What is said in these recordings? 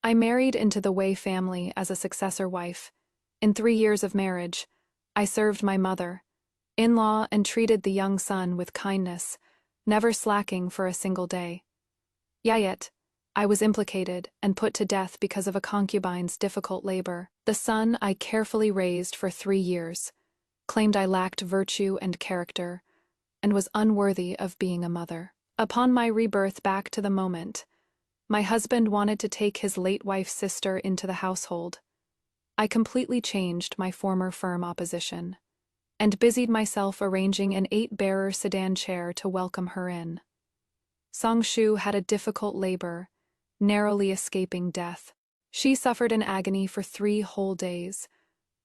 I married into the Wei family as a successor wife. In 3 years of marriage, I served my mother-in-law and treated the young son with kindness, never slacking for a single day. Yet, I was implicated and put to death because of a concubine's difficult labor. The son I carefully raised for 3 years claimed I lacked virtue and character and was unworthy of being a mother. Upon my rebirth back to the moment, my husband wanted to take his late wife's sister into the household. I completely changed my former firm opposition and busied myself arranging an 8-bearer sedan chair to welcome her in. Songshu had a difficult labor, narrowly escaping death. She suffered in agony for 3 whole days,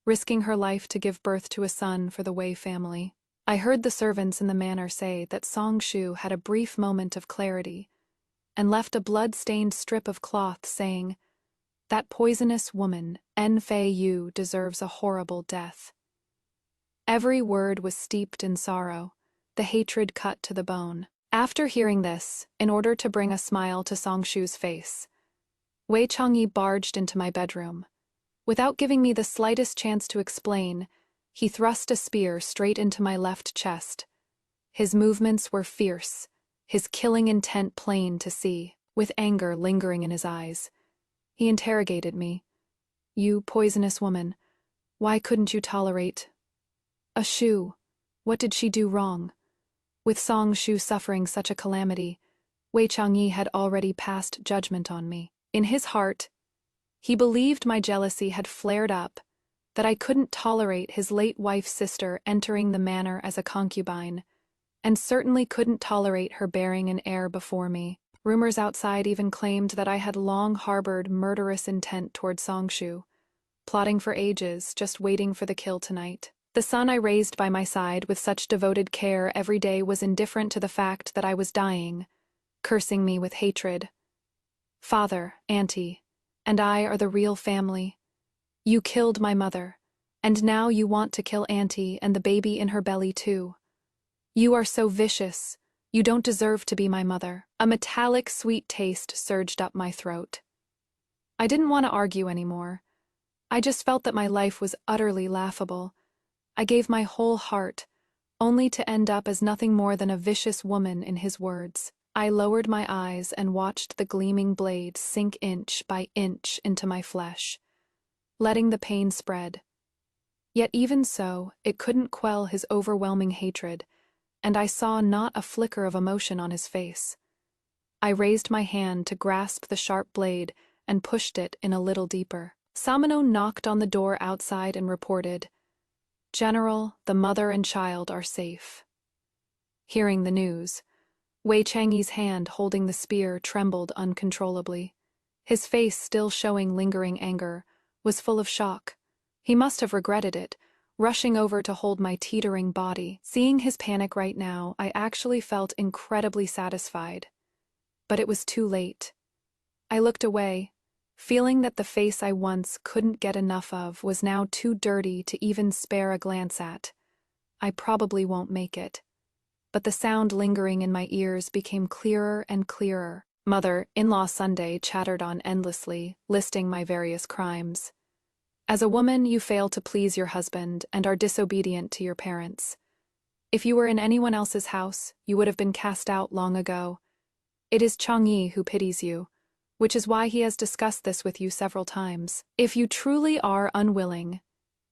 risking her life to give birth to a son for the Wei family. I heard the servants in the manor say that Songshu had a brief moment of clarity and left a blood-stained strip of cloth saying, "That poisonous woman, Fei Yu, deserves a horrible death." Every word was steeped in sorrow, the hatred cut to the bone. After hearing this, in order to bring a smile to Songshu's face, Wei Changyi barged into my bedroom. Without giving me the slightest chance to explain, he thrust a spear straight into my left chest. His movements were fierce, his killing intent plain to see, with anger lingering in his eyes. He interrogated me. "You poisonous woman, why couldn't you tolerate a Shu? What did she do wrong?" With Songshu suffering such a calamity, Wei Changyi had already passed judgment on me. In his heart, he believed my jealousy had flared up, that I couldn't tolerate his late wife's sister entering the manor as a concubine, and certainly couldn't tolerate her bearing an heir before me. Rumors outside even claimed that I had long harbored murderous intent toward Songshu, plotting for ages, just waiting for the kill tonight. The son I raised by my side with such devoted care every day was indifferent to the fact that I was dying, cursing me with hatred. "Father, Auntie, and I are the real family. You killed my mother, and now you want to kill Auntie and the baby in her belly too. You are so vicious. You don't deserve to be my mother." A metallic sweet taste surged up my throat. I didn't want to argue anymore. I just felt that my life was utterly laughable. I gave my whole heart, only to end up as nothing more than a vicious woman in his words. I lowered my eyes and watched the gleaming blade sink inch by inch into my flesh, letting the pain spread. Yet even so, it couldn't quell his overwhelming hatred, and I saw not a flicker of emotion on his face. I raised my hand to grasp the sharp blade and pushed it in a little deeper. Samano knocked on the door outside and reported, "General, the mother and child are safe." Hearing the news, Wei Changyi's hand holding the spear trembled uncontrollably. His face, still showing lingering anger, was full of shock. He must have regretted it, rushing over to hold my teetering body. Seeing his panic right now, I actually felt incredibly satisfied. But it was too late. I looked away, feeling that the face I once couldn't get enough of was now too dirty to even spare a glance at. I probably won't make it. But the sound lingering in my ears became clearer and clearer. Mother-in-law Sunday chattered on endlessly, listing my various crimes. "As a woman, you fail to please your husband and are disobedient to your parents. If you were in anyone else's house, you would have been cast out long ago. It is Changyi who pities you, which is why he has discussed this with you several times. If you truly are unwilling,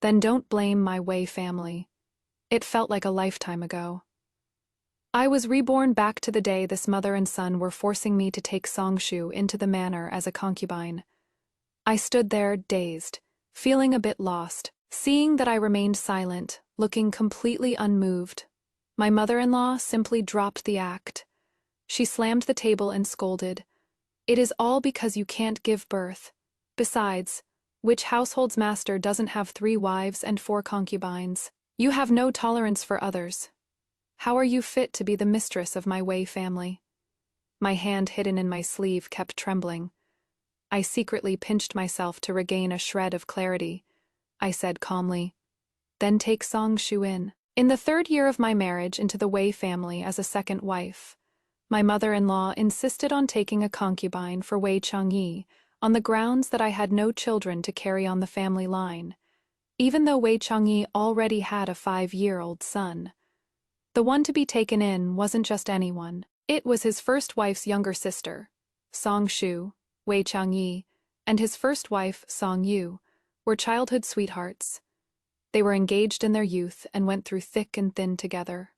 then don't blame my Wei family. It felt like a lifetime ago. I was reborn back to the day this mother and son were forcing me to take Songshu into the manor as a concubine. I stood there, dazed, feeling a bit lost, seeing that I remained silent, looking completely unmoved. My mother-in-law simply dropped the act. She slammed the table and scolded, "It is all because you can't give birth. Besides, which household's master doesn't have 3 wives and 4 concubines? You have no tolerance for others. How are you fit to be the mistress of my Wei family?" My hand hidden in my sleeve kept trembling. I secretly pinched myself to regain a shred of clarity. I said calmly, "Then take Songshu in." In the 3rd year of my marriage into the Wei family as a second wife, my mother-in-law insisted on taking a concubine for Wei Changyi on the grounds that I had no children to carry on the family line, even though Wei Changyi already had a 5-year-old son. The one to be taken in wasn't just anyone. It was his first wife's younger sister, Song Shu, Wei Changyi, and his first wife, Song Yu, were childhood sweethearts. They were engaged in their youth and went through thick and thin together.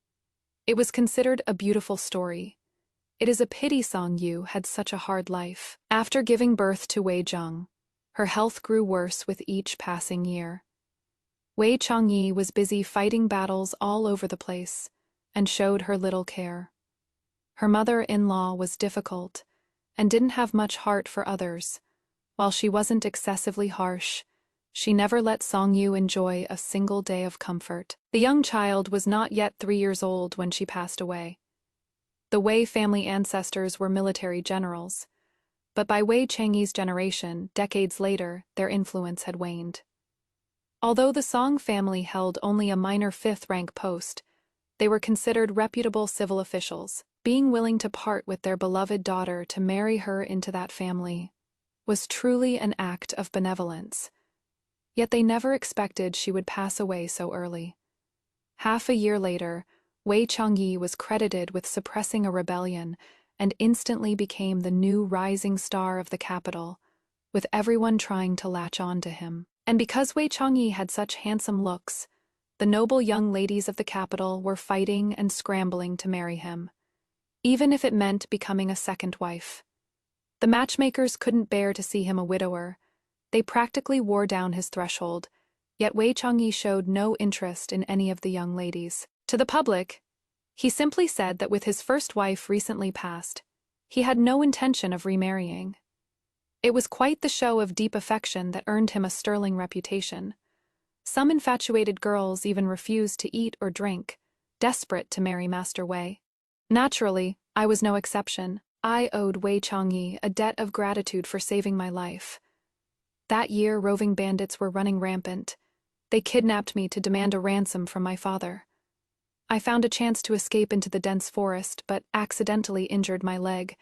It was considered a beautiful story. It is a pity Song Yu had such a hard life. After giving birth to Wei Zheng, her health grew worse with each passing year. Wei Changyi was busy fighting battles all over the place and showed her little care. Her mother-in-law was difficult and didn't have much heart for others. While she wasn't excessively harsh, she never let Song Yu enjoy a single day of comfort. The young child was not yet 3 years old when she passed away. The Wei family ancestors were military generals, but by Wei Changyi's generation, decades later, their influence had waned. Although the Song family held only a minor 5th-rank post, they were considered reputable civil officials. Being willing to part with their beloved daughter to marry her into that family was truly an act of benevolence. Yet they never expected she would pass away so early. Half a year later, Wei Changyi was credited with suppressing a rebellion and instantly became the new rising star of the capital, with everyone trying to latch on to him. And because Wei Changyi had such handsome looks, the noble young ladies of the capital were fighting and scrambling to marry him, even if it meant becoming a second wife. The matchmakers couldn't bear to see him a widower. They practically wore down his threshold, yet Wei Changyi showed no interest in any of the young ladies. To the public, he simply said that with his first wife recently passed, he had no intention of remarrying. It was quite the show of deep affection that earned him a sterling reputation. Some infatuated girls even refused to eat or drink, desperate to marry Master Wei. Naturally, I was no exception. I owed Wei Changyi a debt of gratitude for saving my life. That year, roving bandits were running rampant. They kidnapped me to demand a ransom from my father. I found a chance to escape into the dense forest, but accidentally injured my leg,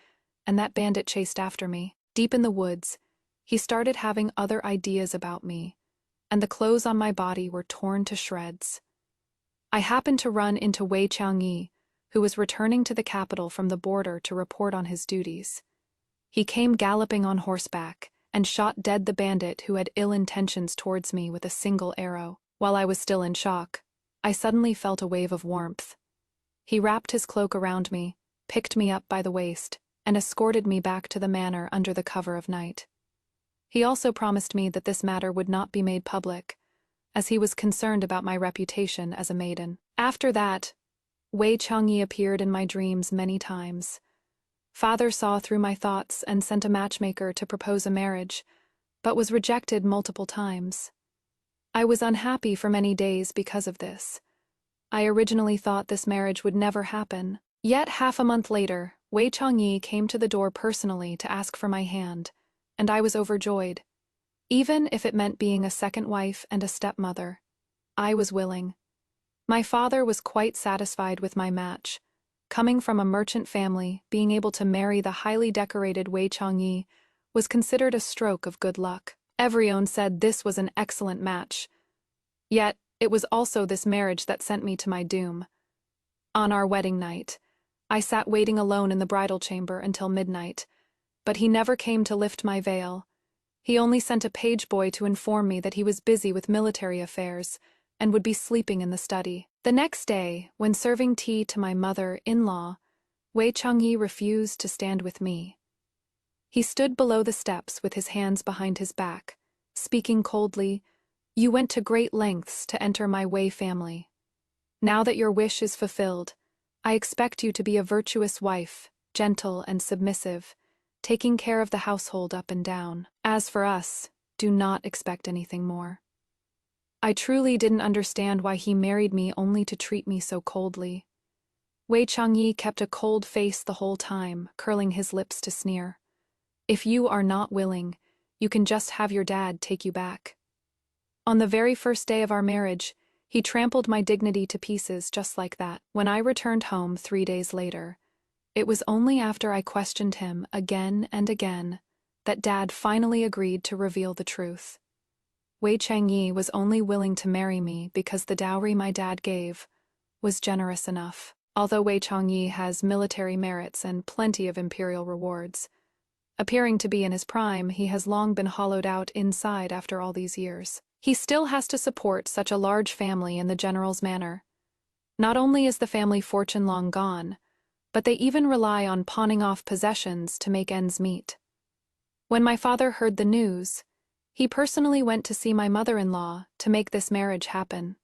and that bandit chased after me. Deep in the woods, he started having other ideas about me, and the clothes on my body were torn to shreds. I happened to run into Wei Changyi, who was returning to the capital from the border to report on his duties. He came galloping on horseback and shot dead the bandit who had ill intentions towards me with a single arrow. While I was still in shock, I suddenly felt a wave of warmth. He wrapped his cloak around me, picked me up by the waist, and escorted me back to the manor under the cover of night. He also promised me that this matter would not be made public, as he was concerned about my reputation as a maiden. After that, Wei Changyi appeared in my dreams many times. Father saw through my thoughts and sent a matchmaker to propose a marriage, but was rejected multiple times. I was unhappy for many days because of this. I originally thought this marriage would never happen. Yet half a month later, Wei Changyi came to the door personally to ask for my hand, and I was overjoyed. Even if it meant being a second wife and a stepmother, I was willing. My father was quite satisfied with my match. Coming from a merchant family, being able to marry the highly decorated Wei Changyi was considered a stroke of good luck. Everyone said this was an excellent match. Yet, it was also this marriage that sent me to my doom. On our wedding night, I sat waiting alone in the bridal chamber until midnight, but he never came to lift my veil. He only sent a page boy to inform me that he was busy with military affairs and would be sleeping in the study. The next day, when serving tea to my mother-in-law, Wei Changyi refused to stand with me. He stood below the steps with his hands behind his back, speaking coldly, "You went to great lengths to enter my Wei family. Now that your wish is fulfilled, I expect you to be a virtuous wife, gentle and submissive, taking care of the household up and down. As for us, do not expect anything more." I truly didn't understand why he married me only to treat me so coldly. Wei Changyi kept a cold face the whole time, curling his lips to sneer. "If you are not willing, you can just have your dad take you back." On the very first day of our marriage, he trampled my dignity to pieces just like that. When I returned home 3 days later, it was only after I questioned him again and again that Dad finally agreed to reveal the truth. Wei Changyi was only willing to marry me because the dowry my dad gave was generous enough. Although Wei Changyi has military merits and plenty of imperial rewards, appearing to be in his prime, he has long been hollowed out inside after all these years. He still has to support such a large family in the general's manor. Not only is the family fortune long gone, but they even rely on pawning off possessions to make ends meet. When my father heard the news, he personally went to see my mother-in-law to make this marriage happen.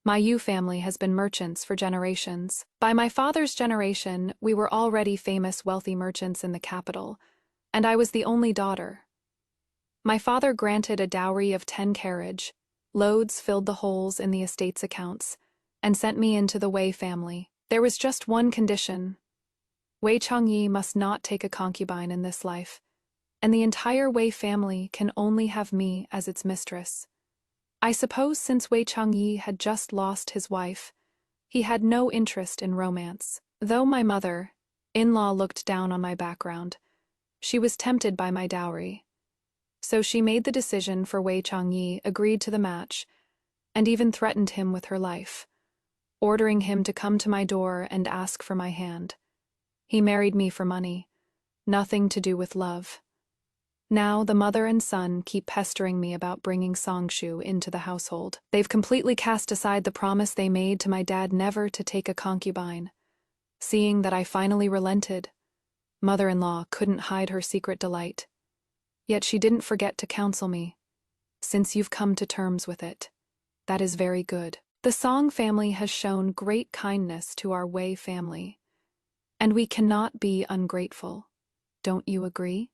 My Yu family has been merchants for generations. By my father's generation, we were already famous wealthy merchants in the capital, and I was the only daughter. My father granted a dowry of 10 carriage, loads filled the holes in the estate's accounts, and sent me into the Wei family. There was just one condition. Wei Changyi must not take a concubine in this life, and the entire Wei family can only have me as its mistress. I suppose since Wei Changyi had just lost his wife, he had no interest in romance. Though my mother-in-law looked down on my background, she was tempted by my dowry. So she made the decision for Wei Changyi, agreed to the match, and even threatened him with her life, ordering him to come to my door and ask for my hand. He married me for money, nothing to do with love. Now the mother and son keep pestering me about bringing Songshu into the household. They've completely cast aside the promise they made to my dad never to take a concubine. Seeing that I finally relented, mother-in-law couldn't hide her secret delight. Yet she didn't forget to counsel me. Since you've come to terms with it, that is very good. The Song family has shown great kindness to our Wei family, and we cannot be ungrateful. Don't you agree?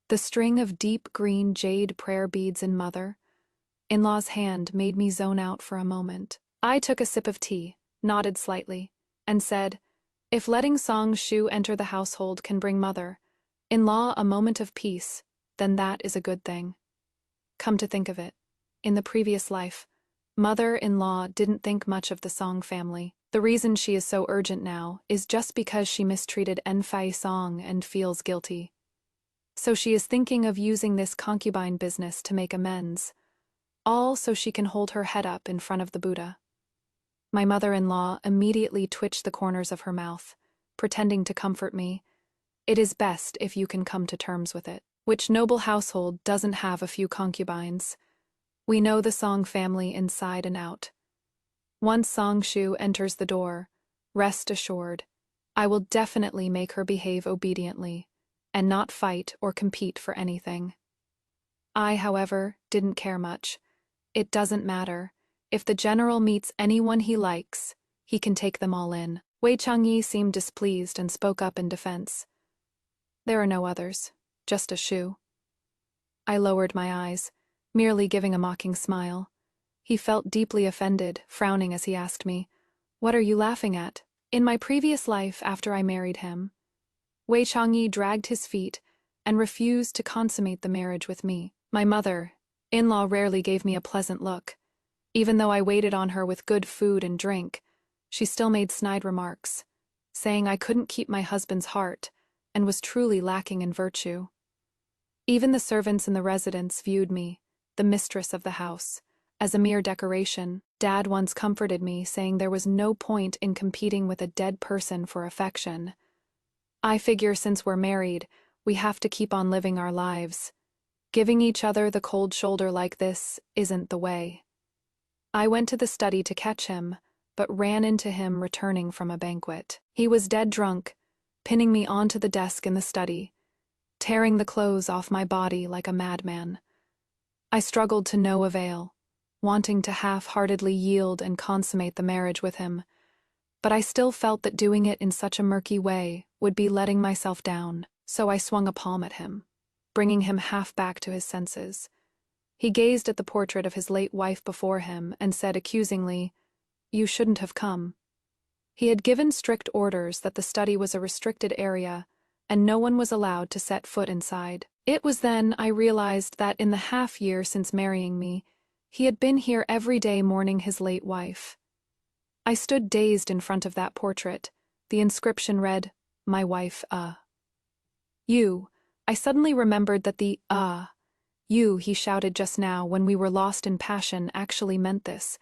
The string of deep green jade prayer beads in mother-in-law's hand made me zone out for a moment. I took a sip of tea, nodded slightly, and said, if letting Songshu enter the household can bring mother-in-law a moment of peace, then that is a good thing. Come to think of it, in the previous life, mother-in-law didn't think much of the Song family. The reason she is so urgent now is just because she mistreated Enfei Song and feels guilty. So she is thinking of using this concubine business to make amends, all so she can hold her head up in front of the Buddha. My mother-in-law immediately twitched the corners of her mouth, pretending to comfort me. It is best if you can come to terms with it. Which noble household doesn't have a few concubines? We know the Song family inside and out. Once Songshu enters the door, rest assured, I will definitely make her behave obediently, and not fight or compete for anything. I, however, didn't care much. It doesn't matter. If the general meets anyone he likes, he can take them all in. Wei Changyi seemed displeased and spoke up in defense. There are no others, just a Shu. I lowered my eyes, merely giving a mocking smile. He felt deeply offended, frowning as he asked me, what are you laughing at? In my previous life after I married him, Wei Changyi dragged his feet and refused to consummate the marriage with me. My mother-in-law rarely gave me a pleasant look. Even though I waited on her with good food and drink, she still made snide remarks, saying I couldn't keep my husband's heart and was truly lacking in virtue. Even the servants in the residence viewed me, the mistress of the house, as a mere decoration. Dad once comforted me, saying there was no point in competing with a dead person for affection. I figure since we're married, we have to keep on living our lives. Giving each other the cold shoulder like this isn't the way. I went to the study to catch him, but ran into him returning from a banquet. He was dead drunk, pinning me onto the desk in the study, tearing the clothes off my body like a madman. I struggled to no avail, wanting to half-heartedly yield and consummate the marriage with him, but I still felt that doing it in such a murky way would be letting myself down, so I swung a palm at him, bringing him half back to his senses. He gazed at the portrait of his late wife before him and said accusingly, "You shouldn't have come." He had given strict orders that the study was a restricted area and no one was allowed to set foot inside. It was then I realized that in the half-year since marrying me, he had been here every day mourning his late wife. I stood dazed in front of that portrait. The inscription read, "My wife, You, I suddenly remembered that the you he shouted just now when we were lost in passion actually meant this,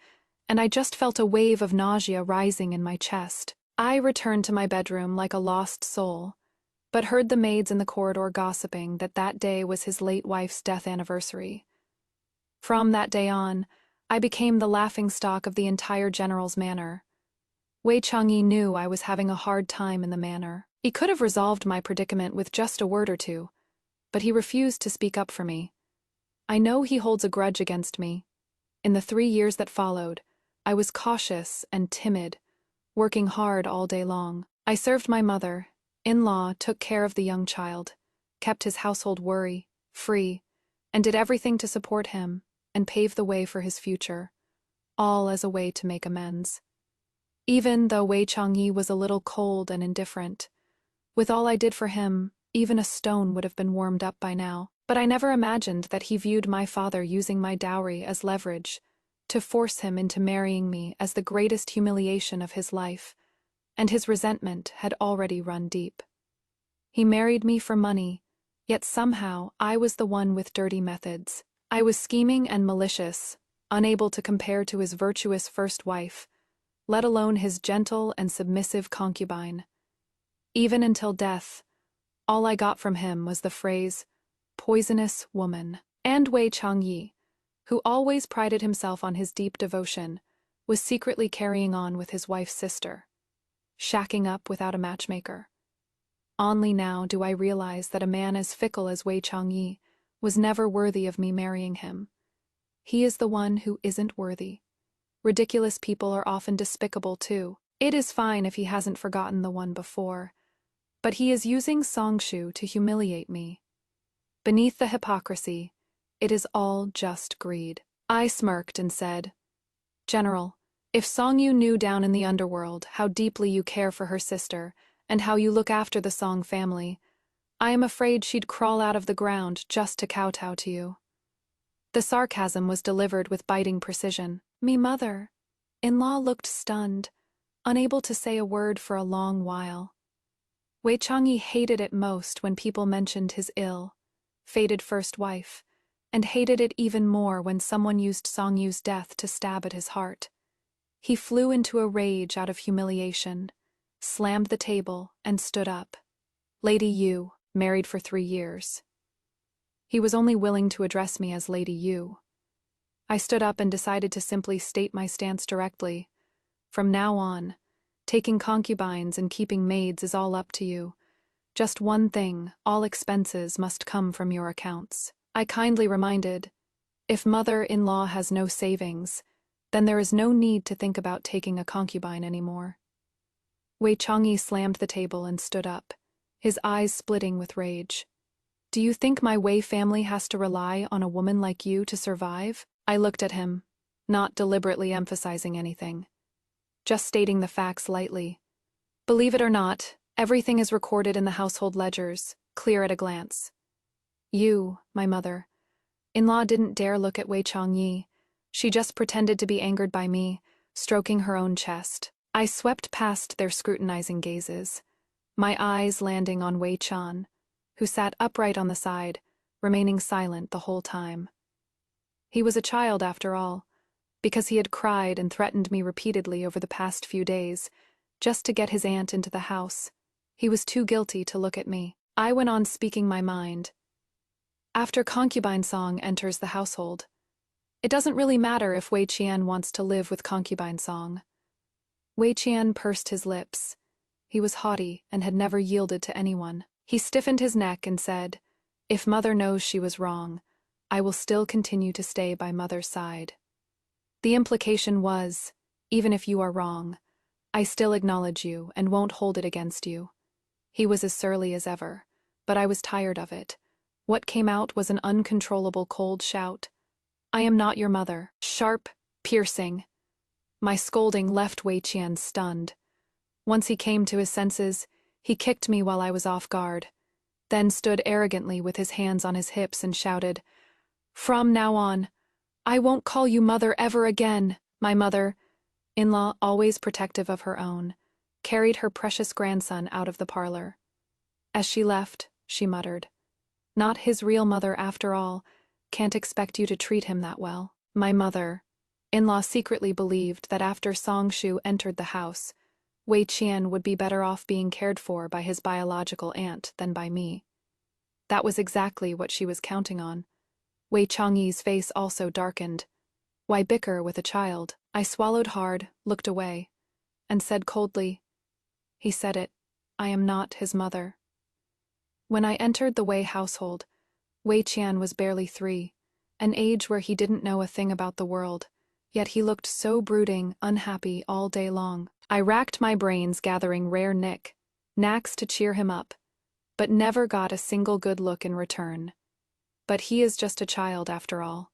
and I just felt a wave of nausea rising in my chest. I returned to my bedroom like a lost soul, but heard the maids in the corridor gossiping that that day was his late wife's death anniversary. From that day on, I became the laughingstock of the entire general's manor. Wei Changyi knew I was having a hard time in the manor. He could have resolved my predicament with just a word or two, but he refused to speak up for me. I know he holds a grudge against me. In the 3 years that followed, I was cautious and timid, working hard all day long. I served my mother, in-law, took care of the young child, kept his household worry-free, and did everything to support him and pave the way for his future, all as a way to make amends. Even though Wei Changyi was a little cold and indifferent, with all I did for him, even a stone would have been warmed up by now. But I never imagined that he viewed my father using my dowry as leverage, to force him into marrying me as the greatest humiliation of his life, and his resentment had already run deep. He married me for money, yet somehow I was the one with dirty methods. I was scheming and malicious, unable to compare to his virtuous first wife, let alone his gentle and submissive concubine. Even until death, all I got from him was the phrase, "poisonous woman." And Wei Changyi, who always prided himself on his deep devotion, was secretly carrying on with his wife's sister, shacking up without a matchmaker. Only now do I realize that a man as fickle as Wei Changyi was never worthy of me marrying him. He is the one who isn't worthy. Ridiculous people are often despicable too. It is fine if he hasn't forgotten the one before, but he is using Songshu to humiliate me. Beneath the hypocrisy, it is all just greed. I smirked and said, "General, if Songyu knew down in the underworld how deeply you care for her sister and how you look after the Song family, I am afraid she'd crawl out of the ground just to kowtow to you." The sarcasm was delivered with biting precision. Me mother. In-law looked stunned, unable to say a word for a long while. Wei Changyi hated it most when people mentioned his fated first wife, and hated it even more when someone used Songyu's death to stab at his heart. He flew into a rage out of humiliation, slammed the table, and stood up. Lady Yu, married for 3 years. He was only willing to address me as Lady Yu. I stood up and decided to simply state my stance directly. From now on, taking concubines and keeping maids is all up to you. Just one thing, all expenses must come from your accounts. I kindly reminded, if mother-in-law has no savings, then there is no need to think about taking a concubine anymore. Wei Changyi slammed the table and stood up, his eyes splitting with rage. "Do you think my Wei family has to rely on a woman like you to survive?" I looked at him, not deliberately emphasizing anything, just stating the facts lightly. Believe it or not, everything is recorded in the household ledgers, clear at a glance. You, my mother-in-law, didn't dare look at Wei Changyi. She just pretended to be angered by me, stroking her own chest. I swept past their scrutinizing gazes, my eyes landing on Wei Chan, who sat upright on the side, remaining silent the whole time. He was a child after all, because he had cried and threatened me repeatedly over the past few days, just to get his aunt into the house. He was too guilty to look at me. I went on speaking my mind. After concubine Song enters the household, it doesn't really matter if Wei Qian wants to live with concubine Song. Wei Qian pursed his lips. He was haughty and had never yielded to anyone. He stiffened his neck and said, "If mother knows she was wrong, I will still continue to stay by mother's side." The implication was, even if you are wrong, I still acknowledge you and won't hold it against you. He was as surly as ever, but I was tired of it. What came out was an uncontrollable cold shout. "I am not your mother." Sharp, piercing. My scolding left Wei Qian stunned. Once he came to his senses, he kicked me while I was off guard, then stood arrogantly with his hands on his hips and shouted, "From now on, I won't call you mother ever again." My mother-in-law, always protective of her own, carried her precious grandson out of the parlor. As she left, she muttered, Not his real mother after all. Can't expect you to treat him that well. My mother-in-law secretly believed that after Songshu entered the house, Wei Qian would be better off being cared for by his biological aunt than by me. That was exactly what she was counting on. Wei Changyi's face also darkened. Why bicker with a child? I swallowed hard, looked away, and said coldly, "He said it. I am not his mother." When I entered the Wei household, Wei Qian was barely 3, an age where he didn't know a thing about the world, yet he looked so brooding, unhappy all day long. I racked my brains gathering rare knacks to cheer him up, but never got a single good look in return. But he is just a child after all.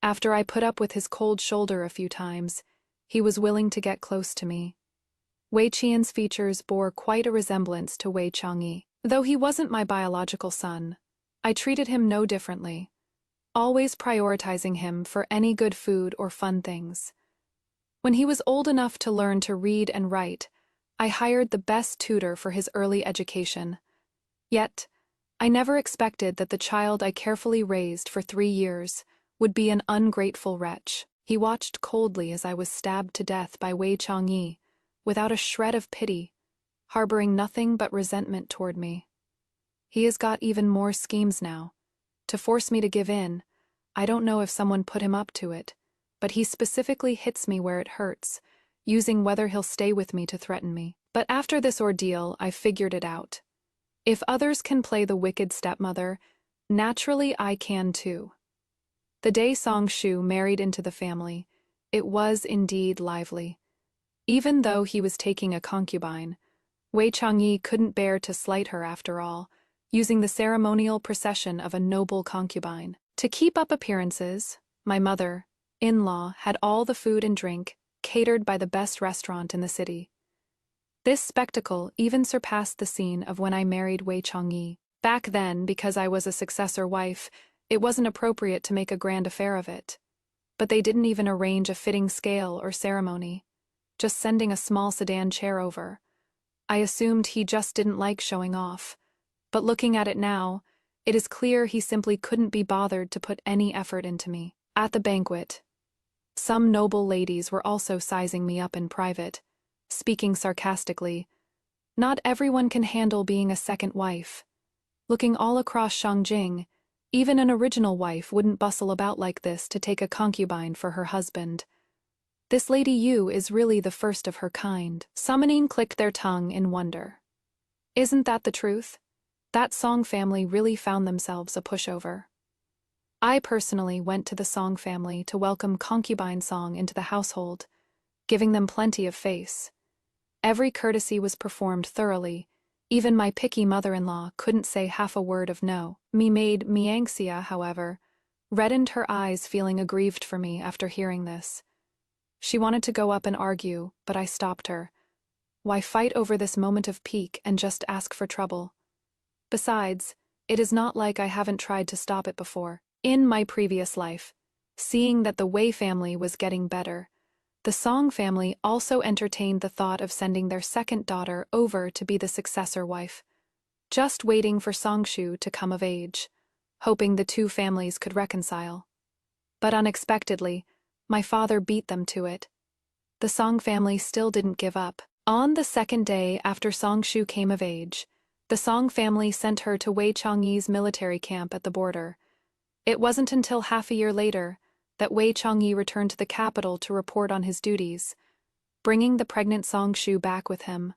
After I put up with his cold shoulder a few times, he was willing to get close to me. Wei Qian's features bore quite a resemblance to Wei Changyi. Though he wasn't my biological son, I treated him no differently, always prioritizing him for any good food or fun things. When he was old enough to learn to read and write, I hired the best tutor for his early education. Yet, I never expected that the child I carefully raised for 3 years would be an ungrateful wretch. He watched coldly as I was stabbed to death by Wei Changyi, without a shred of pity, harboring nothing but resentment toward me. He has got even more schemes now. To force me to give in, I don't know if someone put him up to it, but he specifically hits me where it hurts, using whether he'll stay with me to threaten me. But after this ordeal, I figured it out. If others can play the wicked stepmother, naturally I can too. The day Songshu married into the family, it was indeed lively. Even though he was taking a concubine, Wei Changyi couldn't bear to slight her after all, using the ceremonial procession of a noble concubine. To keep up appearances, my mother-in-law had all the food and drink catered by the best restaurant in the city. This spectacle even surpassed the scene of when I married Wei Changyi. Back then, because I was a successor wife, it wasn't appropriate to make a grand affair of it. But they didn't even arrange a fitting scale or ceremony, just sending a small sedan chair over. I assumed he just didn't like showing off, but looking at it now, it is clear he simply couldn't be bothered to put any effort into me. At the banquet, some noble ladies were also sizing me up in private, speaking sarcastically. Not everyone can handle being a second wife. Looking all across Shangjing, even an original wife wouldn't bustle about like this to take a concubine for her husband. This Lady Yu is really the first of her kind. Summoning clicked their tongue in wonder. Isn't that the truth? That Song family really found themselves a pushover. I personally went to the Song family to welcome concubine Song into the household, giving them plenty of face. Every courtesy was performed thoroughly. Even my picky mother-in-law couldn't say half a word of no. Me.Reborn, however, reddened her eyes, feeling aggrieved for me after hearing this. She wanted to go up and argue, but I stopped her. Why fight over this moment of pique and just ask for trouble? Besides, it is not like I haven't tried to stop it before. In my previous life, seeing that the Wei family was getting better, the Song family also entertained the thought of sending their second daughter over to be the successor wife, just waiting for Songshu to come of age, hoping the two families could reconcile. But unexpectedly, my father beat them to it. The Song family still didn't give up. On the second day after Songshu came of age, the Song family sent her to Wei Changyi's military camp at the border. It wasn't until half a year later that Wei Changyi returned to the capital to report on his duties, bringing the pregnant Songshu back with him.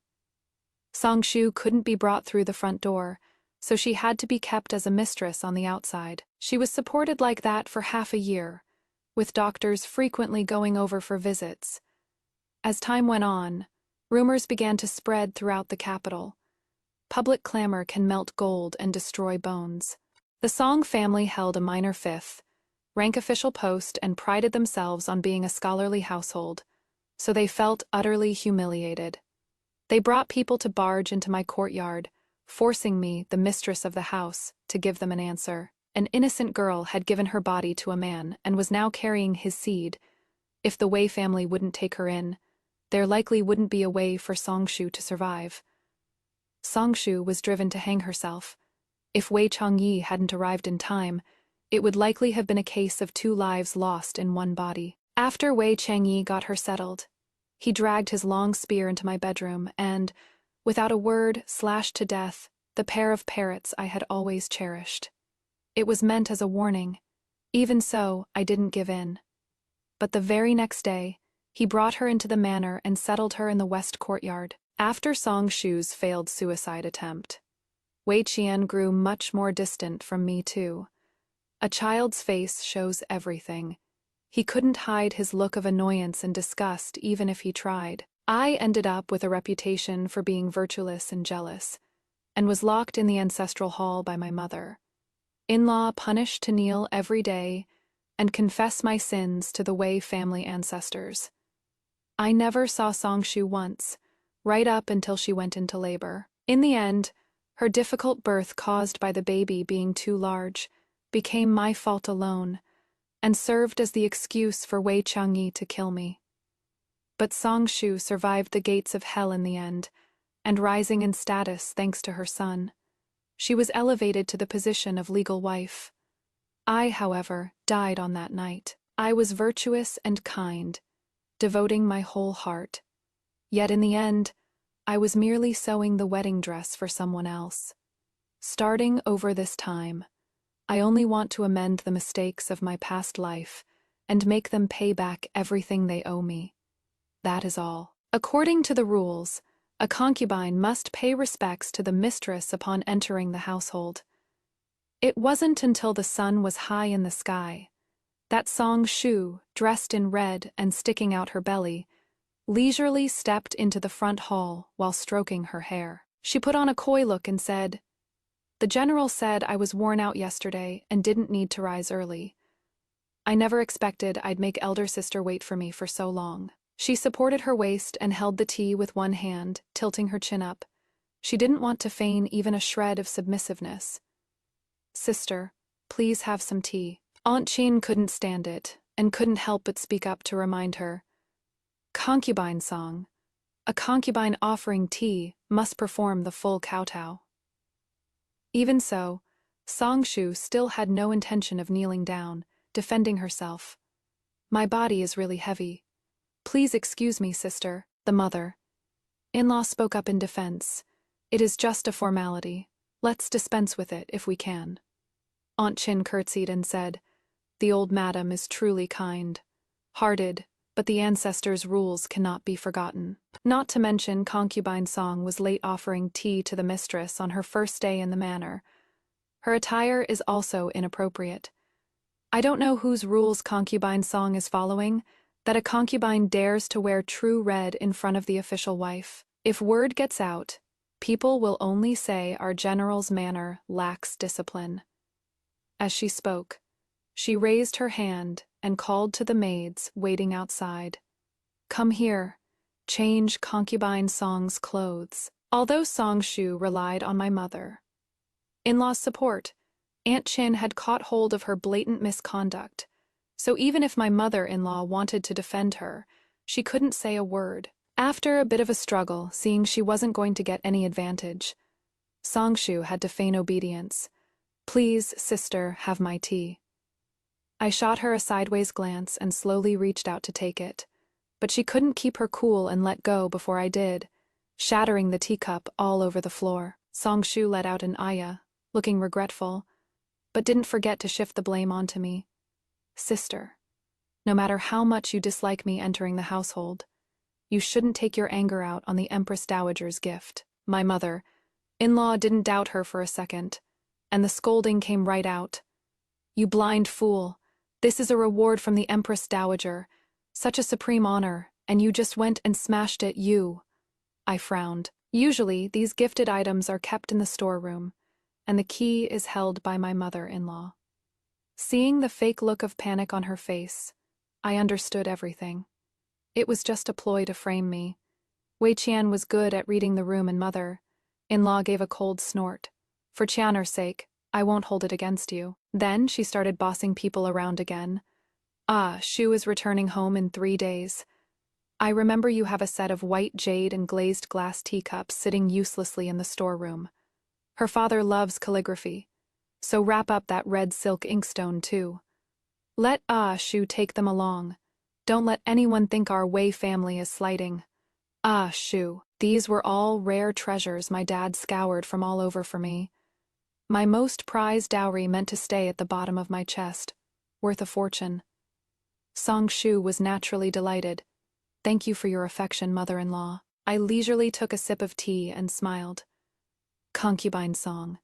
Songshu couldn't be brought through the front door, so she had to be kept as a mistress on the outside. She was supported like that for half a year, with doctors frequently going over for visits. As time went on, rumors began to spread throughout the capital. Public clamor can melt gold and destroy bones. The Song family held a minor fifth rank official post and prided themselves on being a scholarly household, so they felt utterly humiliated. They brought people to barge into my courtyard, forcing me, the mistress of the house, to give them an answer. An innocent girl had given her body to a man and was now carrying his seed. If the Wei family wouldn't take her in, there likely wouldn't be a way for Songshu to survive. Songshu was driven to hang herself, If Wei Changyi hadn't arrived in time, it would likely have been a case of 2 lives lost in one body. After Wei Changyi got her settled, he dragged his long spear into my bedroom and, without a word, slashed to death the pair of parrots I had always cherished. It was meant as a warning. Even so, I didn't give in. But the very next day, he brought her into the manor and settled her in the west courtyard. After Song Shu's failed suicide attempt, Wei Qian grew much more distant from me too. A child's face shows everything. He couldn't hide his look of annoyance and disgust even if he tried. I ended up with a reputation for being virtuous and jealous, and was locked in the ancestral hall by my mother. In-law punished to kneel every day and confess my sins to the Wei family ancestors. I never saw Song Shu once, right up until she went into labor. In the end, her difficult birth caused by the baby being too large became my fault alone, and served as the excuse for Wei Changyi to kill me. But Song Shu survived the gates of hell in the end, and rising in status thanks to her son. She was elevated to the position of legal wife. I, however, died on that night. I was virtuous and kind, devoting my whole heart. Yet in the end, I was merely sewing the wedding dress for someone else. Starting over this time, I only want to amend the mistakes of my past life and make them pay back everything they owe me. That is all. According to the rules, a concubine must pay respects to the mistress upon entering the household. It wasn't until the sun was high in the sky that Song Shu, dressed in red and sticking out her belly, leisurely stepped into the front hall while stroking her hair. She put on a coy look and said, "The general said I was worn out yesterday and didn't need to rise early. I never expected I'd make elder sister wait for me for so long." She supported her waist and held the tea with one hand, tilting her chin up. She didn't want to feign even a shred of submissiveness. "Sister, please have some tea." Aunt Chin couldn't stand it, and couldn't help but speak up to remind her. "Concubine song. A concubine offering tea must perform the full kowtow." Even so, Song Shu still had no intention of kneeling down, defending herself. "My body is really heavy. Please excuse me, sister," the mother. In-law spoke up in defense. "It is just a formality. Let's dispense with it if we can." Aunt Chin curtsied and said, "The old madam is truly kind-hearted, but the ancestors' rules cannot be forgotten." Not to mention concubine song was late offering tea to the mistress on her first day in the manor. Her attire is also inappropriate. I don't know whose rules concubine song is following, that a concubine dares to wear true red in front of the official wife. If word gets out, people will only say our general's manor lacks discipline. As she spoke, she raised her hand and called to the maids waiting outside. "Come here. Change concubine Song's clothes." Although Song Shu relied on my mother, in-law's support, Aunt Chin had caught hold of her blatant misconduct, so even if my mother-in-law wanted to defend her, she couldn't say a word. After a bit of a struggle, seeing she wasn't going to get any advantage, Song Shu had to feign obedience. "Please, sister, have my tea." I shot her a sideways glance and slowly reached out to take it, but she couldn't keep her cool and let go before I did, shattering the teacup all over the floor. Song Shu let out an "Aya," looking regretful, but didn't forget to shift the blame onto me. "Sister, no matter how much you dislike me entering the household, you shouldn't take your anger out on the Empress Dowager's gift." My mother, in-law, didn't doubt her for a second, and the scolding came right out. "You blind fool. This is a reward from the Empress Dowager. Such a supreme honor, and you just went and smashed it, you." I frowned. Usually, these gifted items are kept in the storeroom, and the key is held by my mother-in-law. Seeing the fake look of panic on her face, I understood everything. It was just a ploy to frame me. Wei Qian was good at reading the room, and mother-in-law gave a cold snort. "For Qianer's sake, I won't hold it against you." Then she started bossing people around again. "Ah, Shu is returning home in 3 days. I remember you have a set of white jade and glazed glass teacups sitting uselessly in the storeroom. Her father loves calligraphy, so wrap up that red silk inkstone too. Let Shu take them along. Don't let anyone think our Wei family is slighting. Shu. These were all rare treasures my dad scoured from all over for me. My most prized dowry meant to stay at the bottom of my chest, worth a fortune. Song Shu was naturally delighted. Thank you for your affection, mother-in-law. I leisurely took a sip of tea and smiled. Concubine Song.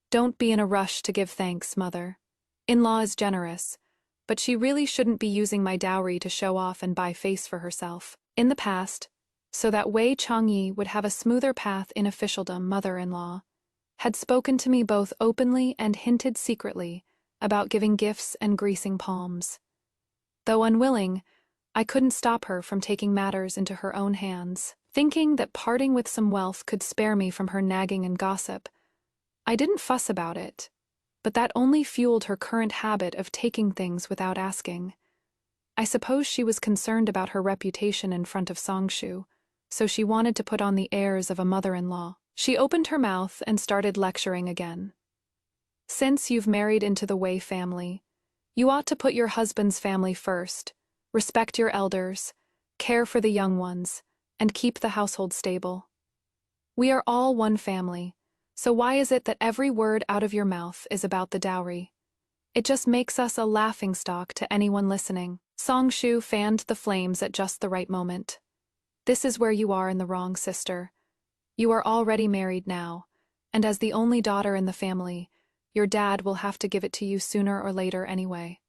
Don't be in a rush to give thanks, mother. In-law is generous, but she really shouldn't be using my dowry to show off and buy face for herself. In the past, so that Wei Changyi would have a smoother path in officialdom, mother-in-law had spoken to me both openly and hinted secretly about giving gifts and greasing palms. Though unwilling, I couldn't stop her from taking matters into her own hands. Thinking that parting with some wealth could spare me from her nagging and gossip, I didn't fuss about it, but that only fueled her current habit of taking things without asking. I suppose she was concerned about her reputation in front of Songshu, so she wanted to put on the airs of a mother-in-law. She opened her mouth and started lecturing again. Since you've married into the Wei family, you ought to put your husband's family first, respect your elders, care for the young ones, and keep the household stable. We are all one family, so why is it that every word out of your mouth is about the dowry? It just makes us a laughingstock to anyone listening. Songshu fanned the flames at just the right moment. This is where you are in the wrong, sister. You are already married now, and as the only daughter in the family, your dad will have to give it to you sooner or later anyway.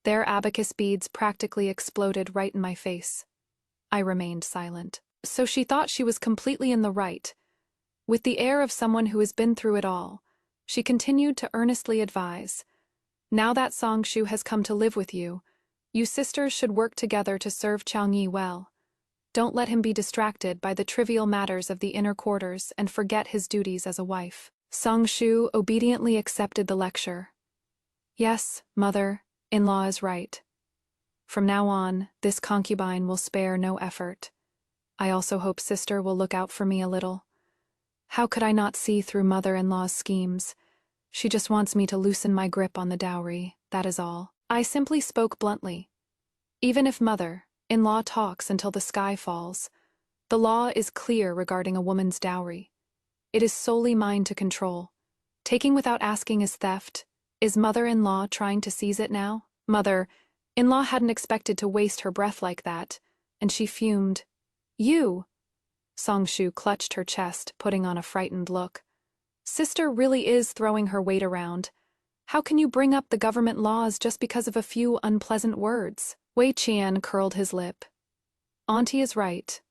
Their abacus beads practically exploded right in my face. I remained silent. So she thought she was completely in the right. With the air of someone who has been through it all, she continued to earnestly advise. Now that Songshu has come to live with you, you sisters should work together to serve Changyi well. Don't let him be distracted by the trivial matters of the inner quarters and forget his duties as a wife. Songshu obediently accepted the lecture. Yes, mother-in-law is right. From now on, this concubine will spare no effort. I also hope sister will look out for me a little. How could I not see through mother-in-law's schemes? She just wants me to loosen my grip on the dowry, that is all. I simply spoke bluntly. Even if mother-in-law talks until the sky falls, the law is clear regarding a woman's dowry. It is solely mine to control. Taking without asking is theft. Is mother-in-law trying to seize it now? Mother-in-law hadn't expected to waste her breath like that, and she fumed. You! Songshu clutched her chest, putting on a frightened look. Sister really is throwing her weight around. How can you bring up the government laws just because of a few unpleasant words? Wei Qian curled his lip. Auntie is right.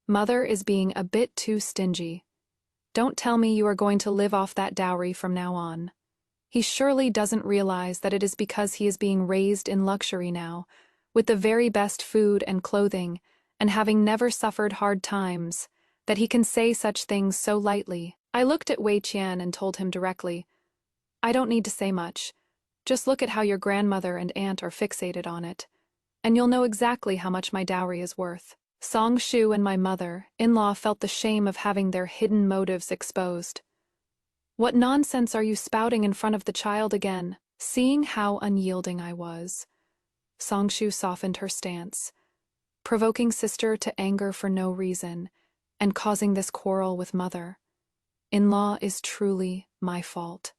Mother is being a bit too stingy. Don't tell me you are going to live off that dowry from now on. He surely doesn't realize that it is because he is being raised in luxury now, with the very best food and clothing, and having never suffered hard times, that he can say such things so lightly. I looked at Wei Qian and told him directly, I don't need to say much. Just look at how your grandmother and aunt are fixated on it, and you'll know exactly how much my dowry is worth. Songshu and my mother-in-law felt the shame of having their hidden motives exposed. What nonsense are you spouting in front of the child again? Seeing how unyielding I was, Songshu softened her stance, provoking sister to anger for no reason, and causing this quarrel with mother-in-law is truly my fault.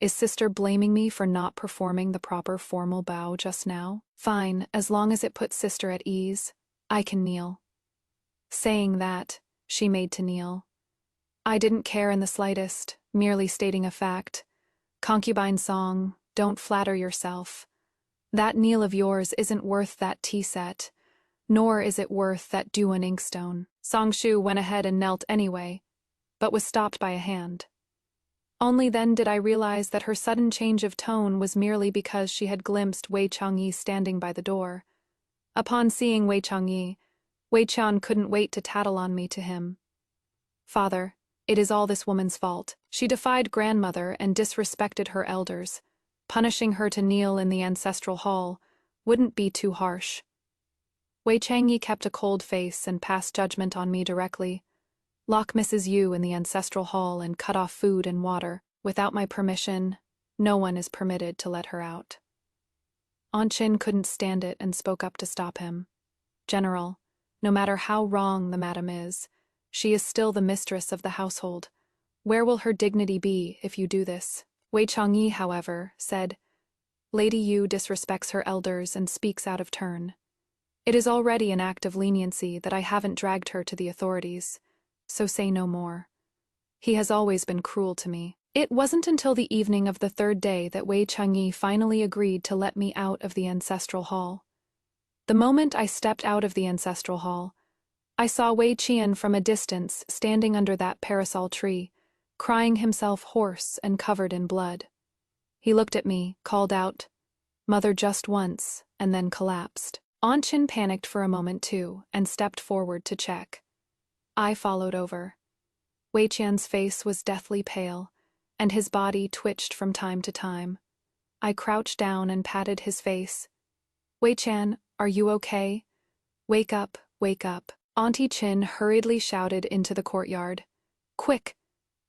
Is sister blaming me for not performing the proper formal bow just now? Fine, as long as it puts sister at ease, I can kneel. Saying that, she made to kneel. I didn't care in the slightest, merely stating a fact. Concubine Song, don't flatter yourself. That kneel of yours isn't worth that tea set, nor is it worth that Duan inkstone. Songshu went ahead and knelt anyway, but was stopped by a hand. Only then did I realize that her sudden change of tone was merely because she had glimpsed Wei Changyi standing by the door. Upon seeing Wei Changyi, Wei Qian couldn't wait to tattle on me to him. Father, it is all this woman's fault. She defied grandmother and disrespected her elders. Punishing her to kneel in the ancestral hall wouldn't be too harsh. Wei Changyi kept a cold face and passed judgment on me directly. lock Mrs. Yu in the ancestral hall and cut off food and water. Without my permission, no one is permitted to let her out. Anchin couldn't stand it and spoke up to stop him. General, no matter how wrong the madam is, she is still the mistress of the household. Where will her dignity be if you do this? Wei Changyi, however, said, Lady Yu disrespects her elders and speaks out of turn. It is already an act of leniency that I haven't dragged her to the authorities, so say no more. He has always been cruel to me. It wasn't until the evening of the third day that Wei Changyi finally agreed to let me out of the ancestral hall. The moment I stepped out of the ancestral hall, I saw Wei Qian from a distance standing under that parasol tree, crying himself hoarse and covered in blood. He looked at me, called out, "Mother," just once, and then collapsed. Anchin panicked for a moment too and stepped forward to check. I followed over. Wei Qian's face was deathly pale, and his body twitched from time to time. I crouched down and patted his face. "Wei Qian, are you okay? Wake up, wake up." Auntie Chin hurriedly shouted into the courtyard. "Quick!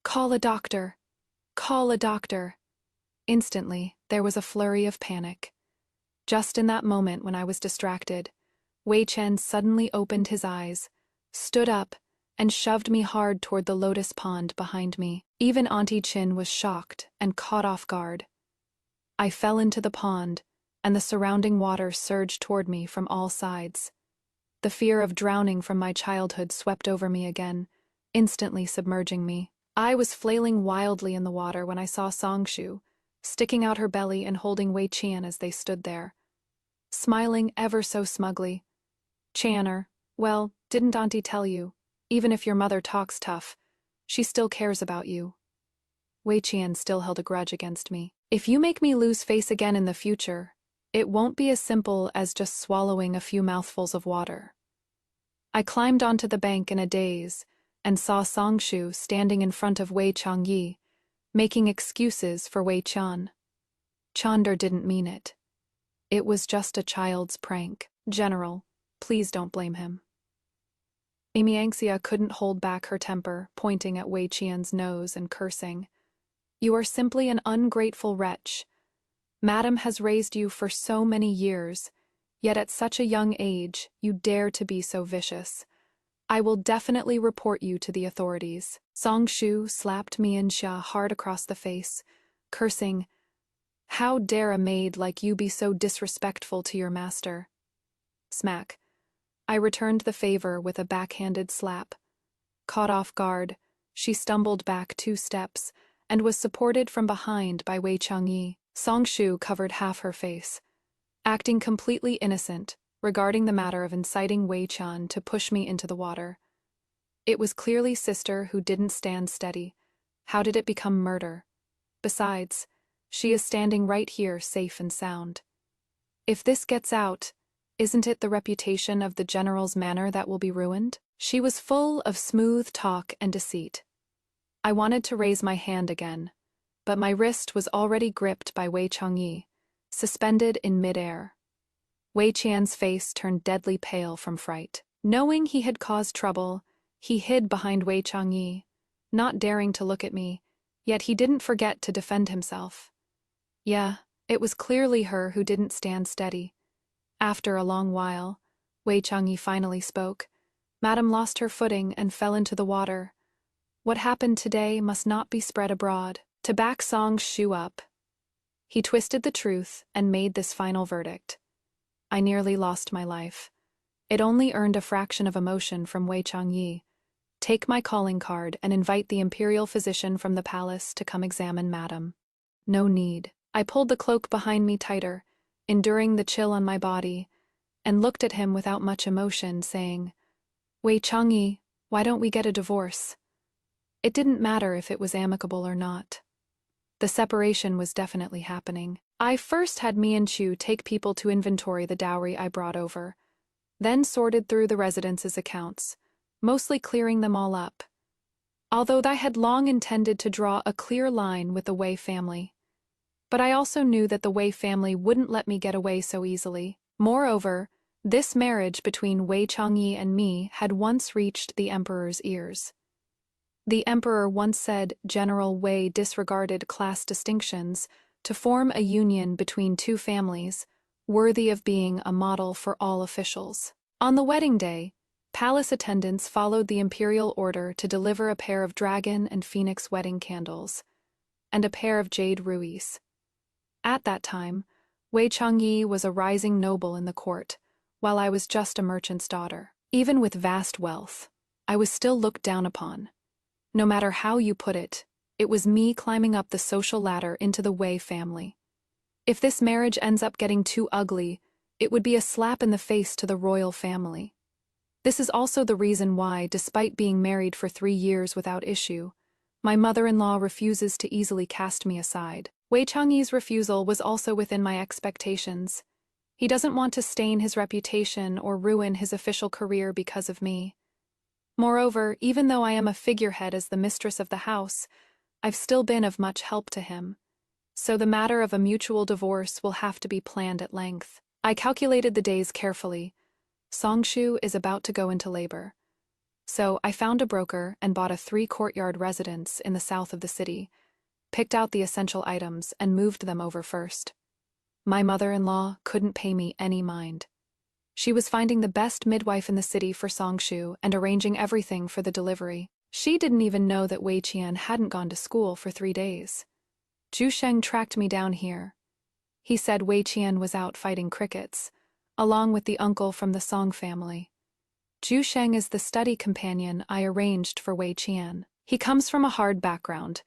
Call a doctor! Call a doctor!" Instantly, there was a flurry of panic. Just in that moment when I was distracted, Wei Qian suddenly opened his eyes, stood up, and shoved me hard toward the lotus pond behind me. Even Auntie Chin was shocked and caught off guard. I fell into the pond, and the surrounding water surged toward me from all sides. The fear of drowning from my childhood swept over me again, instantly submerging me. I was flailing wildly in the water when I saw Songshu, sticking out her belly and holding Wei Qian as they stood there, smiling ever so smugly. "Qianer, well, didn't Auntie tell you? Even if your mother talks tough, she still cares about you." Wei Qian still held a grudge against me. "If you make me lose face again in the future, it won't be as simple as just swallowing a few mouthfuls of water." I climbed onto the bank in a daze and saw Songshu standing in front of Wei Changyi, making excuses for Wei Qian. Chandar didn't mean it. It was just a child's prank. "General, please don't blame him." Emianxia couldn't hold back her temper, pointing at Wei Qian's nose and cursing. "You are simply an ungrateful wretch. Madam has raised you for so many years, yet at such a young age, you dare to be so vicious. I will definitely report you to the authorities." Songshu slapped Mianxia hard across the face, cursing, "How dare a maid like you be so disrespectful to your master?" Smack. I returned the favor with a backhanded slap. Caught off guard, she stumbled back 2 steps and was supported from behind by Wei Changyi. Songshu covered half her face, acting completely innocent regarding the matter of inciting Wei Qian to push me into the water. It was clearly sister who didn't stand steady. How did it become murder? Besides, she is standing right here safe and sound. If this gets out, isn't it the reputation of the general's manor that will be ruined? She was full of smooth talk and deceit. I wanted to raise my hand again, but my wrist was already gripped by Wei Changyi, suspended in midair. Wei Qian's face turned deadly pale from fright. Knowing he had caused trouble, he hid behind Wei Changyi, not daring to look at me, yet he didn't forget to defend himself. Yeah, it was clearly her who didn't stand steady. After a long while, Wei Changyi finally spoke. "Madam lost her footing and fell into the water. What happened today must not be spread abroad." To back Songshu up, he twisted the truth and made this final verdict. I nearly lost my life. It only earned a fraction of emotion from Wei Changyi. "Take my calling card and invite the imperial physician from the palace to come examine Madam." "No need." I pulled the cloak behind me tighter, enduring the chill on my body, and looked at him without much emotion, saying, "Wei Changyi, why don't we get a divorce?" It didn't matter if it was amicable or not. The separation was definitely happening. I first had Mianchu take people to inventory the dowry I brought over, then sorted through the residence's accounts, mostly clearing them all up. Although I had long intended to draw a clear line with the Wei family. But I also knew that the Wei family wouldn't let me get away so easily. Moreover, this marriage between Wei Changyi and me had once reached the emperor's ears. The emperor once said General Wei disregarded class distinctions to form a union between two families, worthy of being a model for all officials. On the wedding day, palace attendants followed the imperial order to deliver a pair of dragon and phoenix wedding candles, and a pair of jade ruies. At that time, Wei Changyi was a rising noble in the court, while I was just a merchant's daughter. Even with vast wealth, I was still looked down upon. No matter how you put it, it was me climbing up the social ladder into the Wei family. If this marriage ends up getting too ugly, it would be a slap in the face to the royal family. This is also the reason why, despite being married for 3 years without issue, my mother-in-law refuses to easily cast me aside. Wei Changyi's refusal was also within my expectations. He doesn't want to stain his reputation or ruin his official career because of me. Moreover, even though I am a figurehead as the mistress of the house, I've still been of much help to him. So the matter of a mutual divorce will have to be planned at length. I calculated the days carefully. Songshu is about to go into labor. So I found a broker and bought a 3-courtyard residence in the south of the city, picked out the essential items and moved them over first. My mother-in-law couldn't pay me any mind. She was finding the best midwife in the city for Songshu and arranging everything for the delivery. She didn't even know that Wei Qian hadn't gone to school for 3 days. Zhu Sheng tracked me down here. He said Wei Qian was out fighting crickets, along with the uncle from the Song family. Zhu Sheng is the study companion I arranged for Wei Qian. He comes from a hard background.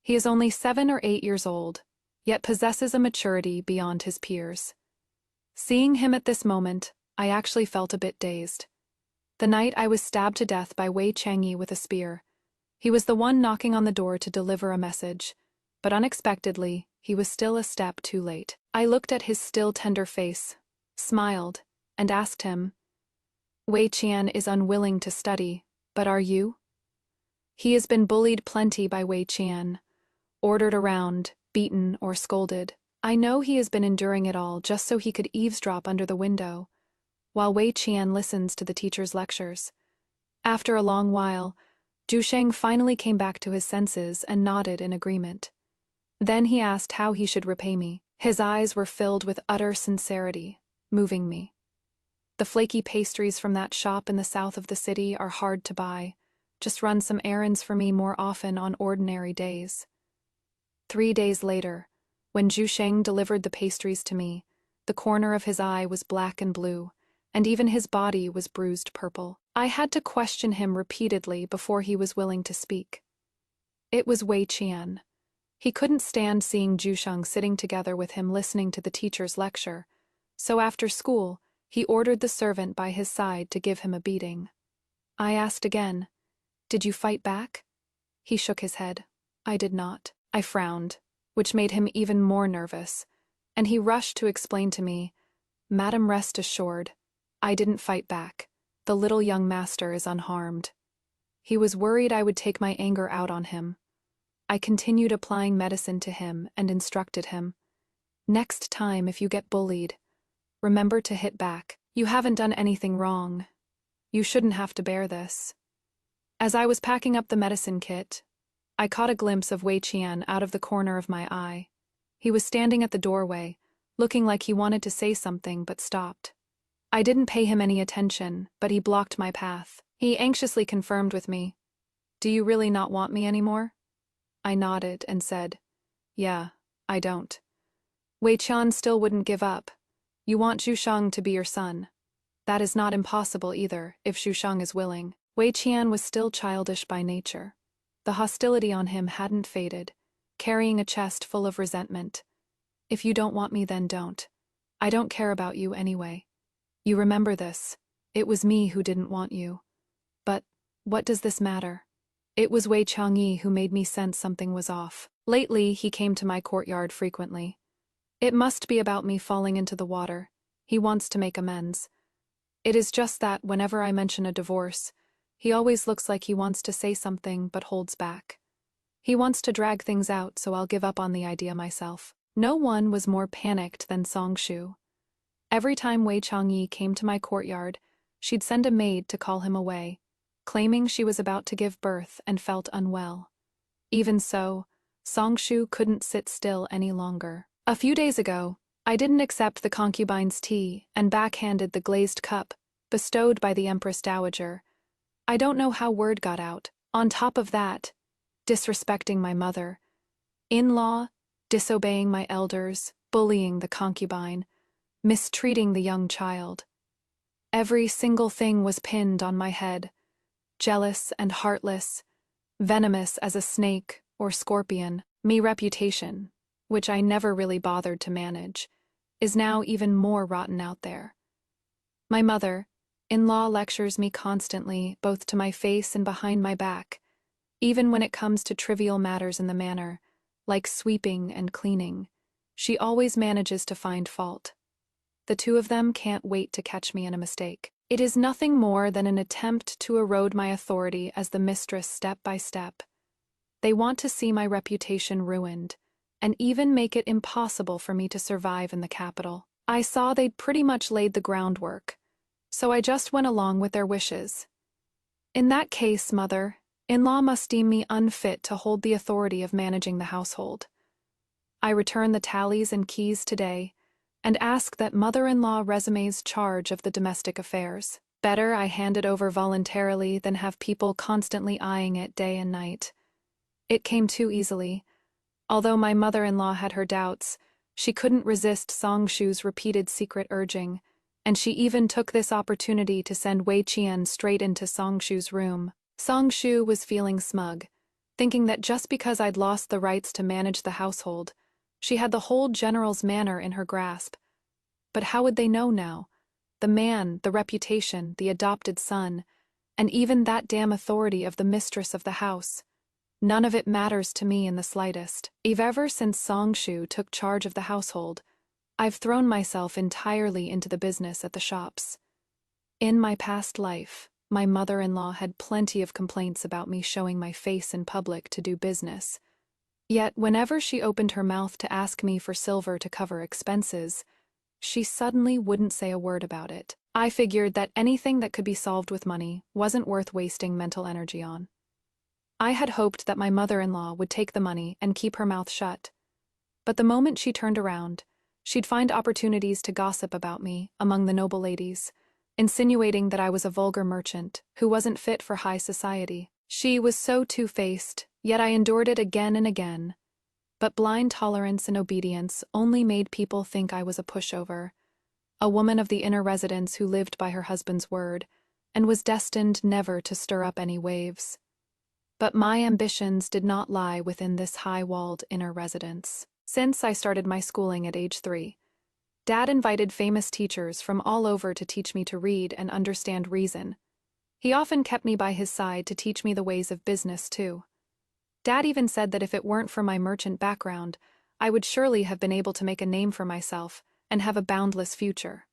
He is only 7 or 8 years old, yet possesses a maturity beyond his peers. Seeing him at this moment, I actually felt a bit dazed. The night I was stabbed to death by Wei Changyi with a spear, he was the one knocking on the door to deliver a message, but unexpectedly, he was still a step too late. I looked at his still tender face, smiled, and asked him, "Wei Qian is unwilling to study, but are you?" He has been bullied plenty by Wei Qian, ordered around, beaten or scolded. I know he has been enduring it all just so he could eavesdrop under the window, while Wei Qian listens to the teacher's lectures. After a long while, Zhu Sheng finally came back to his senses and nodded in agreement. Then he asked how he should repay me. His eyes were filled with utter sincerity, moving me. The flaky pastries from that shop in the south of the city are hard to buy. Just run some errands for me more often on ordinary days. 3 days later, when Zhu Sheng delivered the pastries to me, the corner of his eye was black and blue, and even his body was bruised purple. I had to question him repeatedly before he was willing to speak. It was Wei Qian. He couldn't stand seeing Zhu Sheng sitting together with him listening to the teacher's lecture, so after school, he ordered the servant by his side to give him a beating. I asked again, "Did you fight back?" He shook his head. I did not. I frowned, which made him even more nervous, and he rushed to explain to me, "Madam, rest assured, I didn't fight back. The little young master is unharmed." He was worried I would take my anger out on him. I continued applying medicine to him and instructed him, "Next time if you get bullied, remember to hit back. You haven't done anything wrong. You shouldn't have to bear this." As I was packing up the medicine kit, I caught a glimpse of Wei Qian out of the corner of my eye. He was standing at the doorway, looking like he wanted to say something but stopped. I didn't pay him any attention, but he blocked my path. He anxiously confirmed with me, "Do you really not want me anymore?" I nodded and said, "Yeah, I don't." Wei Qian still wouldn't give up. "You want Zhu Sheng to be your son. That is not impossible either, if Zhu Sheng is willing." Wei Qian was still childish by nature. The hostility on him hadn't faded, carrying a chest full of resentment. "If you don't want me, then don't. I don't care about you anyway. You remember this. It was me who didn't want you. But what does this matter? It was Wei Changyi who made me sense something was off. Lately, he came to my courtyard frequently. It must be about me falling into the water. He wants to make amends. It is just that whenever I mention a divorce, he always looks like he wants to say something but holds back. He wants to drag things out, so I'll give up on the idea myself. No one was more panicked than Songshu. Every time Wei Changyi came to my courtyard, she'd send a maid to call him away. claiming she was about to give birth and felt unwell. Even so, Songshu couldn't sit still any longer. A few days ago, I didn't accept the concubine's tea and backhanded the glazed cup bestowed by the Empress Dowager. I don't know how word got out. On top of that, disrespecting my mother, in-law, disobeying my elders, bullying the concubine, mistreating the young child. Every single thing was pinned on my head, jealous and heartless, venomous as a snake or scorpion. Me reputation, which I never really bothered to manage, is now even more rotten out there. My mother, in-law, lectures me constantly, both to my face and behind my back, even when it comes to trivial matters in the manor, like sweeping and cleaning. She always manages to find fault. The two of them can't wait to catch me in a mistake. It is nothing more than an attempt to erode my authority as the mistress step by step. They want to see my reputation ruined, and even make it impossible for me to survive in the capital. I saw they'd pretty much laid the groundwork, so I just went along with their wishes. In that case, mother, in-law must deem me unfit to hold the authority of managing the household. I return the tallies and keys today, and ask that mother-in-law resumes charge of the domestic affairs. Better I hand it over voluntarily than have people constantly eyeing it day and night. It came too easily. Although my mother-in-law had her doubts, she couldn't resist Songshu's repeated secret urging, and she even took this opportunity to send Wei Qian straight into Songshu's room. Songshu was feeling smug, thinking that just because I'd lost the rights to manage the household, she had the whole general's manor in her grasp. But how would they know now? The man, the reputation, the adopted son, and even that damn authority of the mistress of the house. None of it matters to me in the slightest. Ever since Songshu took charge of the household, I've thrown myself entirely into the business at the shops. In my past life, my mother-in-law had plenty of complaints about me showing my face in public to do business. Yet whenever she opened her mouth to ask me for silver to cover expenses, she suddenly wouldn't say a word about it. I figured that anything that could be solved with money wasn't worth wasting mental energy on. I had hoped that my mother-in-law would take the money and keep her mouth shut. But the moment she turned around, she'd find opportunities to gossip about me among the noble ladies, insinuating that I was a vulgar merchant who wasn't fit for high society. She was so two-faced, yet I endured it again and again. But blind tolerance and obedience only made people think I was a pushover, a woman of the inner residence who lived by her husband's word, and was destined never to stir up any waves. But my ambitions did not lie within this high-walled inner residence. Since I started my schooling at age 3, Dad invited famous teachers from all over to teach me to read and understand reason. He often kept me by his side to teach me the ways of business, too. Dad even said that if it weren't for my merchant background, I would surely have been able to make a name for myself and have a boundless future.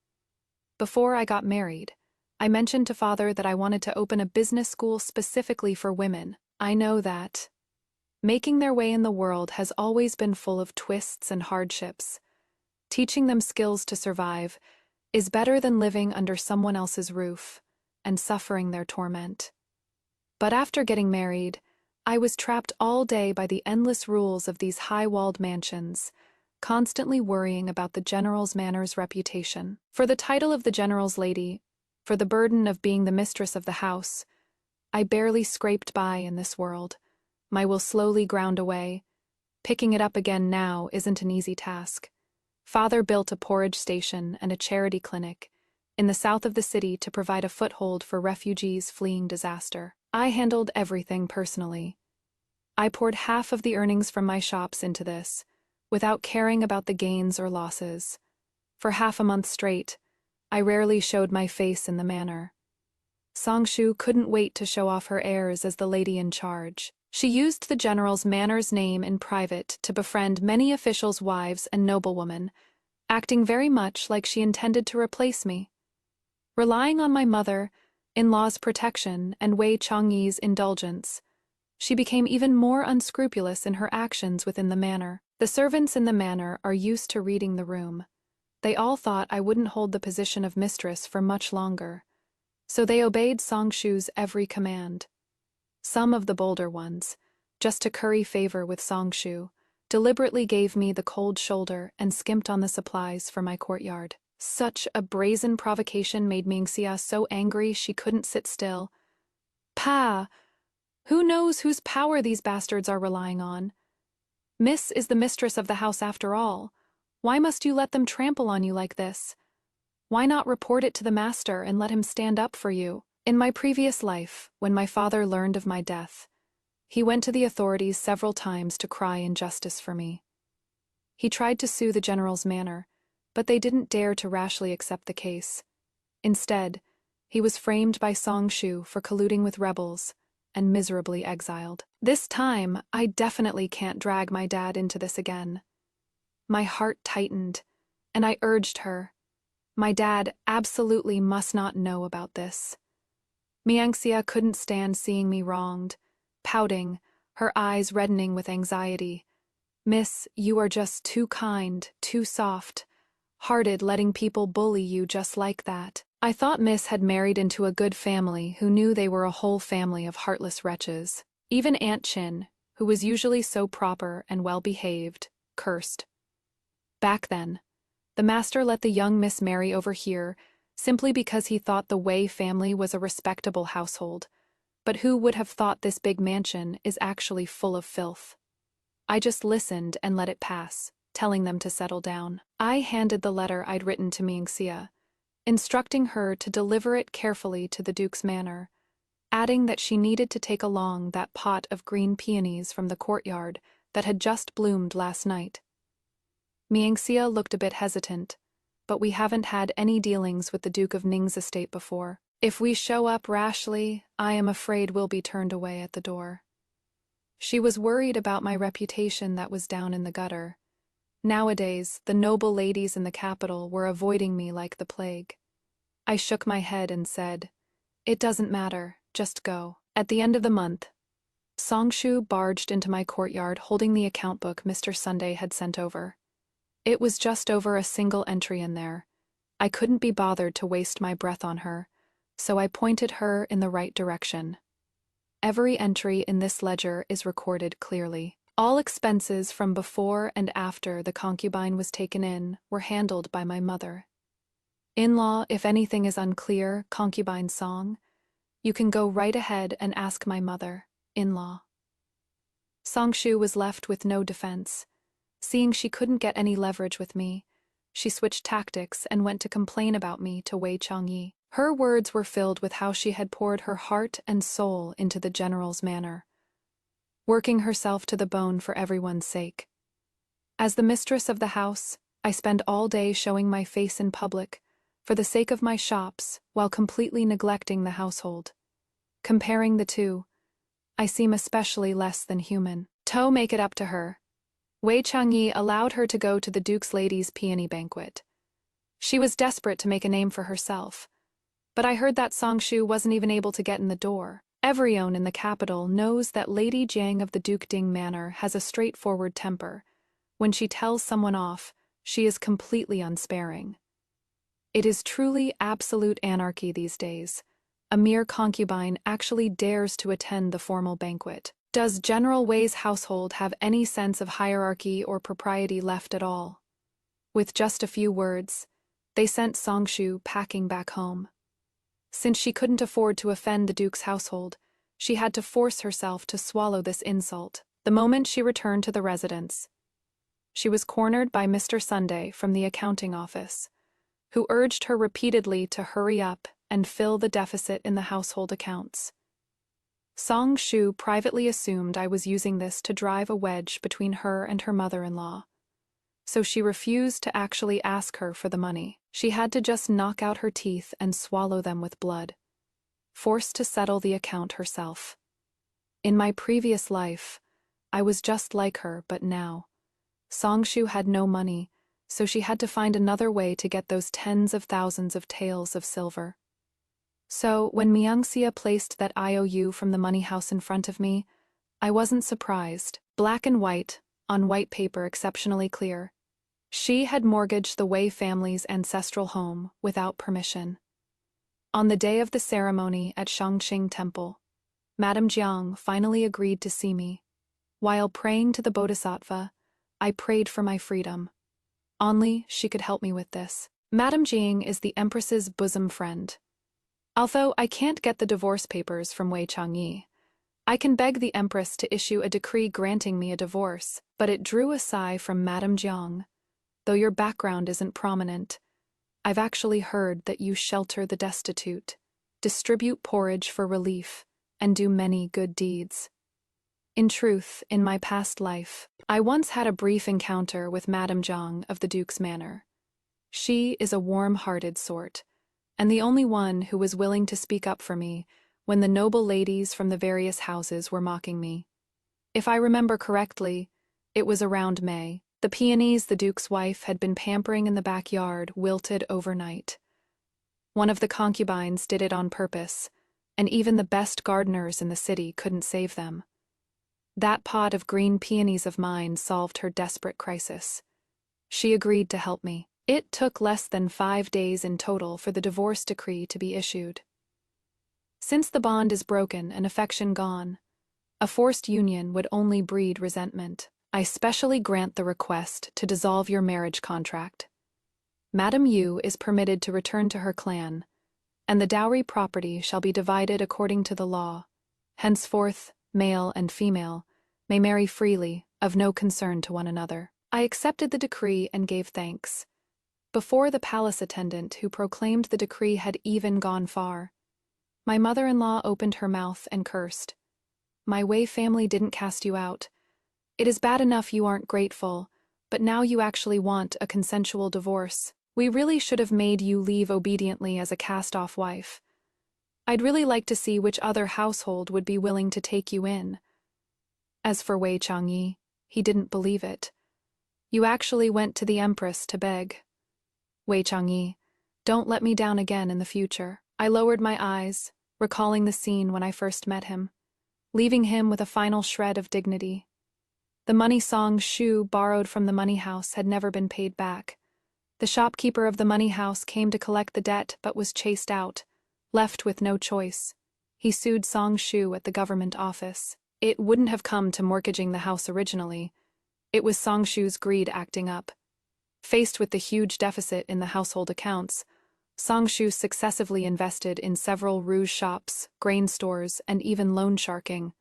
Before I got married, I mentioned to Father that I wanted to open a business school specifically for women. I know that making their way in the world has always been full of twists and hardships. Teaching them skills to survive is better than living under someone else's roof and suffering their torment. But after getting married, I was trapped all day by the endless rules of these high-walled mansions, constantly worrying about the general's manor's reputation. For the title of the general's lady, for the burden of being the mistress of the house, I barely scraped by in this world. My will slowly ground away. Picking it up again now isn't an easy task. Father built a porridge station and a charity clinic in the south of the city to provide a foothold for refugees fleeing disaster. I handled everything personally. I poured half of the earnings from my shops into this, without caring about the gains or losses. For half a month straight, I rarely showed my face in the manor. Songshu couldn't wait to show off her airs as the lady in charge. She used the general's manor's name in private to befriend many officials' wives and noblewomen, acting very much like she intended to replace me. Relying on my mother-in-law's protection and Wei Changyi's indulgence, she became even more unscrupulous in her actions within the manor. The servants in the manor are used to reading the room. They all thought I wouldn't hold the position of mistress for much longer. So they obeyed Songshu's every command. Some of the bolder ones, just to curry favor with Songshu, deliberately gave me the cold shoulder and skimped on the supplies for my courtyard. Such a brazen provocation made Mingxia so angry she couldn't sit still. Pa! Who knows whose power these bastards are relying on? Miss is the mistress of the house after all. Why must you let them trample on you like this? Why not report it to the master and let him stand up for you? In my previous life, when my father learned of my death, he went to the authorities several times to cry injustice for me. He tried to sue the general's manor, but they didn't dare to rashly accept the case. Instead, he was framed by Songshu for colluding with rebels and miserably exiled. This time, I definitely can't drag my dad into this again. My heart tightened, and I urged her. My dad absolutely must not know about this. Miangxia couldn't stand seeing me wronged, pouting, her eyes reddening with anxiety. Miss, you are just too kind, too soft-hearted, letting people bully you just like that. I thought Miss had married into a good family who knew they were a whole family of heartless wretches. Even Aunt Chin, who was usually so proper and well-behaved, cursed. Back then, the master let the young Miss marry over here simply because he thought the Wei family was a respectable household. But who would have thought this big mansion is actually full of filth? I just listened and let it pass, telling them to settle down. I handed the letter I'd written to Mingxia, instructing her to deliver it carefully to the Duke's manor, adding that she needed to take along that pot of green peonies from the courtyard that had just bloomed last night. Mingxia looked a bit hesitant, but we haven't had any dealings with the Duke of Ning's estate before. If we show up rashly, I am afraid we'll be turned away at the door. She was worried about my reputation that was down in the gutter. Nowadays, the noble ladies in the capital were avoiding me like the plague. I shook my head and said, "It doesn't matter, just go." At the end of the month, Songshu barged into my courtyard holding the account book Mr. Sunday had sent over. It was just over a single entry in there. I couldn't be bothered to waste my breath on her, so I pointed her in the right direction. Every entry in this ledger is recorded clearly. All expenses from before and after the concubine was taken in were handled by my mother. In-law, if anything is unclear, concubine song, you can go right ahead and ask my mother, in-law. Songshu was left with no defense. Seeing she couldn't get any leverage with me, she switched tactics and went to complain about me to Wei Changyi. Her words were filled with how she had poured her heart and soul into the general's manor, working herself to the bone for everyone's sake. As the mistress of the house, I spend all day showing my face in public, for the sake of my shops, while completely neglecting the household. Comparing the two, I seem especially less than human. To make it up to her, Wei Changyi allowed her to go to the Duke's ladies' peony banquet. She was desperate to make a name for herself, but I heard that Songshu wasn't even able to get in the door. Everyone in the capital knows that Lady Jiang of the Duke Ding Manor has a straightforward temper. When she tells someone off, she is completely unsparing. It is truly absolute anarchy these days. A mere concubine actually dares to attend the formal banquet. Does General Wei's household have any sense of hierarchy or propriety left at all? With just a few words, they sent Songshu packing back home. Since she couldn't afford to offend the Duke's household, she had to force herself to swallow this insult. The moment she returned to the residence, she was cornered by Mr. Sunday from the accounting office, who urged her repeatedly to hurry up and fill the deficit in the household accounts. Songshu privately assumed I was using this to drive a wedge between her and her mother-in-law, so she refused to actually ask her for the money. She had to just knock out her teeth and swallow them with blood, forced to settle the account herself. In my previous life, I was just like her, but now, Songshu had no money, so she had to find another way to get those tens of thousands of taels of silver. So, when Mingxia placed that IOU from the money house in front of me, I wasn't surprised. Black and white, on white paper exceptionally clear. She had mortgaged the Wei family's ancestral home without permission. On the day of the ceremony at Shangqing Temple, Madame Jiang finally agreed to see me. While praying to the Bodhisattva, I prayed for my freedom. Only she could help me with this. Madame Jiang is the Empress's bosom friend. Although I can't get the divorce papers from Wei Changyi, I can beg the Empress to issue a decree granting me a divorce, but it drew a sigh from Madame Jiang. Though your background isn't prominent, I've actually heard that you shelter the destitute, distribute porridge for relief, and do many good deeds. In truth, in my past life, I once had a brief encounter with Madame Jiang of the Duke's Manor. She is a warm-hearted sort, and the only one who was willing to speak up for me when the noble ladies from the various houses were mocking me. If I remember correctly, it was around May. The peonies the Duke's wife had been pampering in the backyard wilted overnight. One of the concubines did it on purpose, and even the best gardeners in the city couldn't save them. That pot of green peonies of mine solved her desperate crisis. She agreed to help me. It took less than 5 days in total for the divorce decree to be issued. Since the bond is broken and affection gone, a forced union would only breed resentment. I specially grant the request to dissolve your marriage contract. Madame Yu is permitted to return to her clan, and the dowry property shall be divided according to the law. Henceforth, male and female may marry freely, of no concern to one another. I accepted the decree and gave thanks. Before the palace attendant who proclaimed the decree had even gone far, my mother-in-law opened her mouth and cursed. My Wei family didn't cast you out. It is bad enough you aren't grateful, but now you actually want a consensual divorce. We really should have made you leave obediently as a cast-off wife. I'd really like to see which other household would be willing to take you in. As for Wei Changyi, he didn't believe it. You actually went to the Empress to beg. Wei Changyi, don't let me down again in the future. I lowered my eyes, recalling the scene when I first met him, leaving him with a final shred of dignity. The money Song Shu borrowed from the money house had never been paid back. The shopkeeper of the money house came to collect the debt but was chased out, left with no choice. He sued Song Shu at the government office. It wouldn't have come to mortgaging the house originally. It was Song Shu's greed acting up. Faced with the huge deficit in the household accounts, Song Shu successively invested in several rouge shops, grain stores, and even loan sharking.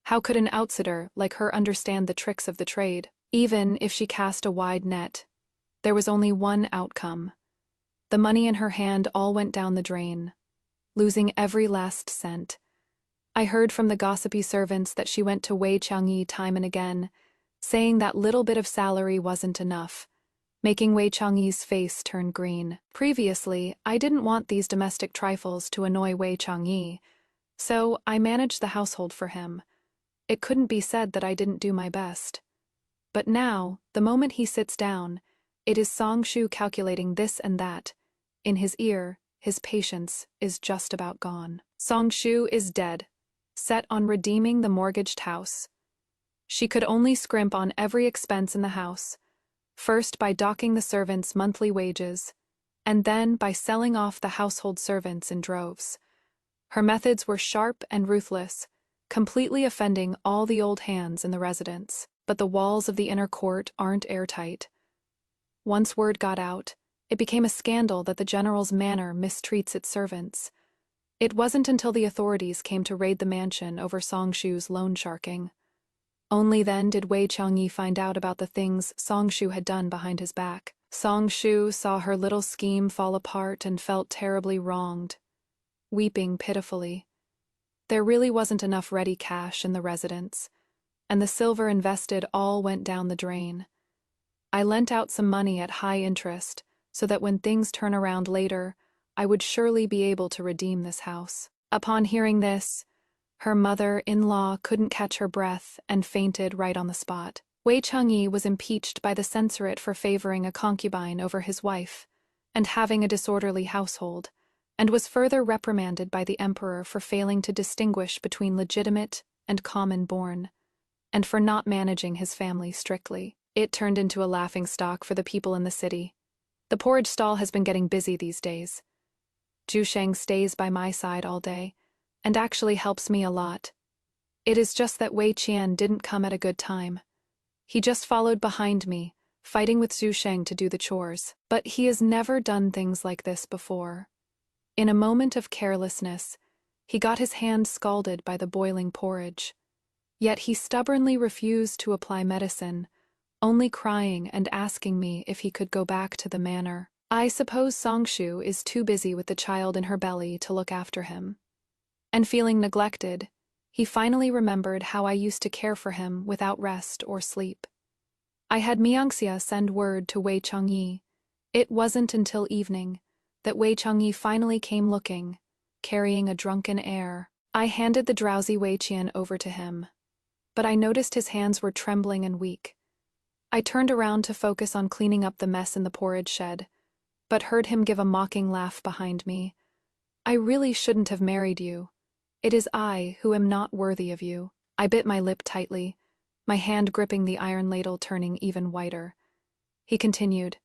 How could an outsider like her understand the tricks of the trade? Even if she cast a wide net, there was only one outcome. The money in her hand all went down the drain, losing every last cent. I heard from the gossipy servants that she went to Wei Changyi time and again, saying that little bit of salary wasn't enough, making Wei Changyi's face turn green. Previously, I didn't want these domestic trifles to annoy Wei Changyi, so I managed the household for him. It couldn't be said that I didn't do my best. But now, the moment he sits down, it is Song Shu calculating this and that. In his ear, his patience is just about gone. Song Shu is dead, set on redeeming the mortgaged house. She could only scrimp on every expense in the house, first by docking the servants' monthly wages, and then by selling off the household servants in droves. Her methods were sharp and ruthless, completely offending all the old hands in the residence. But the walls of the inner court aren't airtight. Once word got out, it became a scandal that the general's manor mistreats its servants. It wasn't until the authorities came to raid the mansion over Song Shu's loan sharking. Only then did Wei Changyi find out about the things Song Shu had done behind his back. Song Shu saw her little scheme fall apart and felt terribly wronged, weeping pitifully. There really wasn't enough ready cash in the residence, and the silver invested all went down the drain. I lent out some money at high interest, so that when things turn around later, I would surely be able to redeem this house. Upon hearing this, her mother-in-law couldn't catch her breath and fainted right on the spot. Wei Changyi was impeached by the censorate for favoring a concubine over his wife and having a disorderly household, and was further reprimanded by the emperor for failing to distinguish between legitimate and common-born, and for not managing his family strictly. It turned into a laughingstock for the people in the city. The porridge stall has been getting busy these days. Zhu Sheng stays by my side all day, and actually helps me a lot. It is just that Wei Qian didn't come at a good time. He just followed behind me, fighting with Zhu Sheng to do the chores. But he has never done things like this before. In a moment of carelessness, he got his hand scalded by the boiling porridge. Yet he stubbornly refused to apply medicine, only crying and asking me if he could go back to the manor. I suppose Songshu is too busy with the child in her belly to look after him. And feeling neglected, he finally remembered how I used to care for him without rest or sleep. I had me.Xia send word to Wei Changyi. It wasn't until evening that Wei Changyi finally came looking, carrying a drunken air. I handed the drowsy Wei Qian over to him, but I noticed his hands were trembling and weak. I turned around to focus on cleaning up the mess in the porridge shed, but heard him give a mocking laugh behind me. I really shouldn't have married you. It is I who am not worthy of you. I bit my lip tightly, my hand gripping the iron ladle turning even whiter. He continued,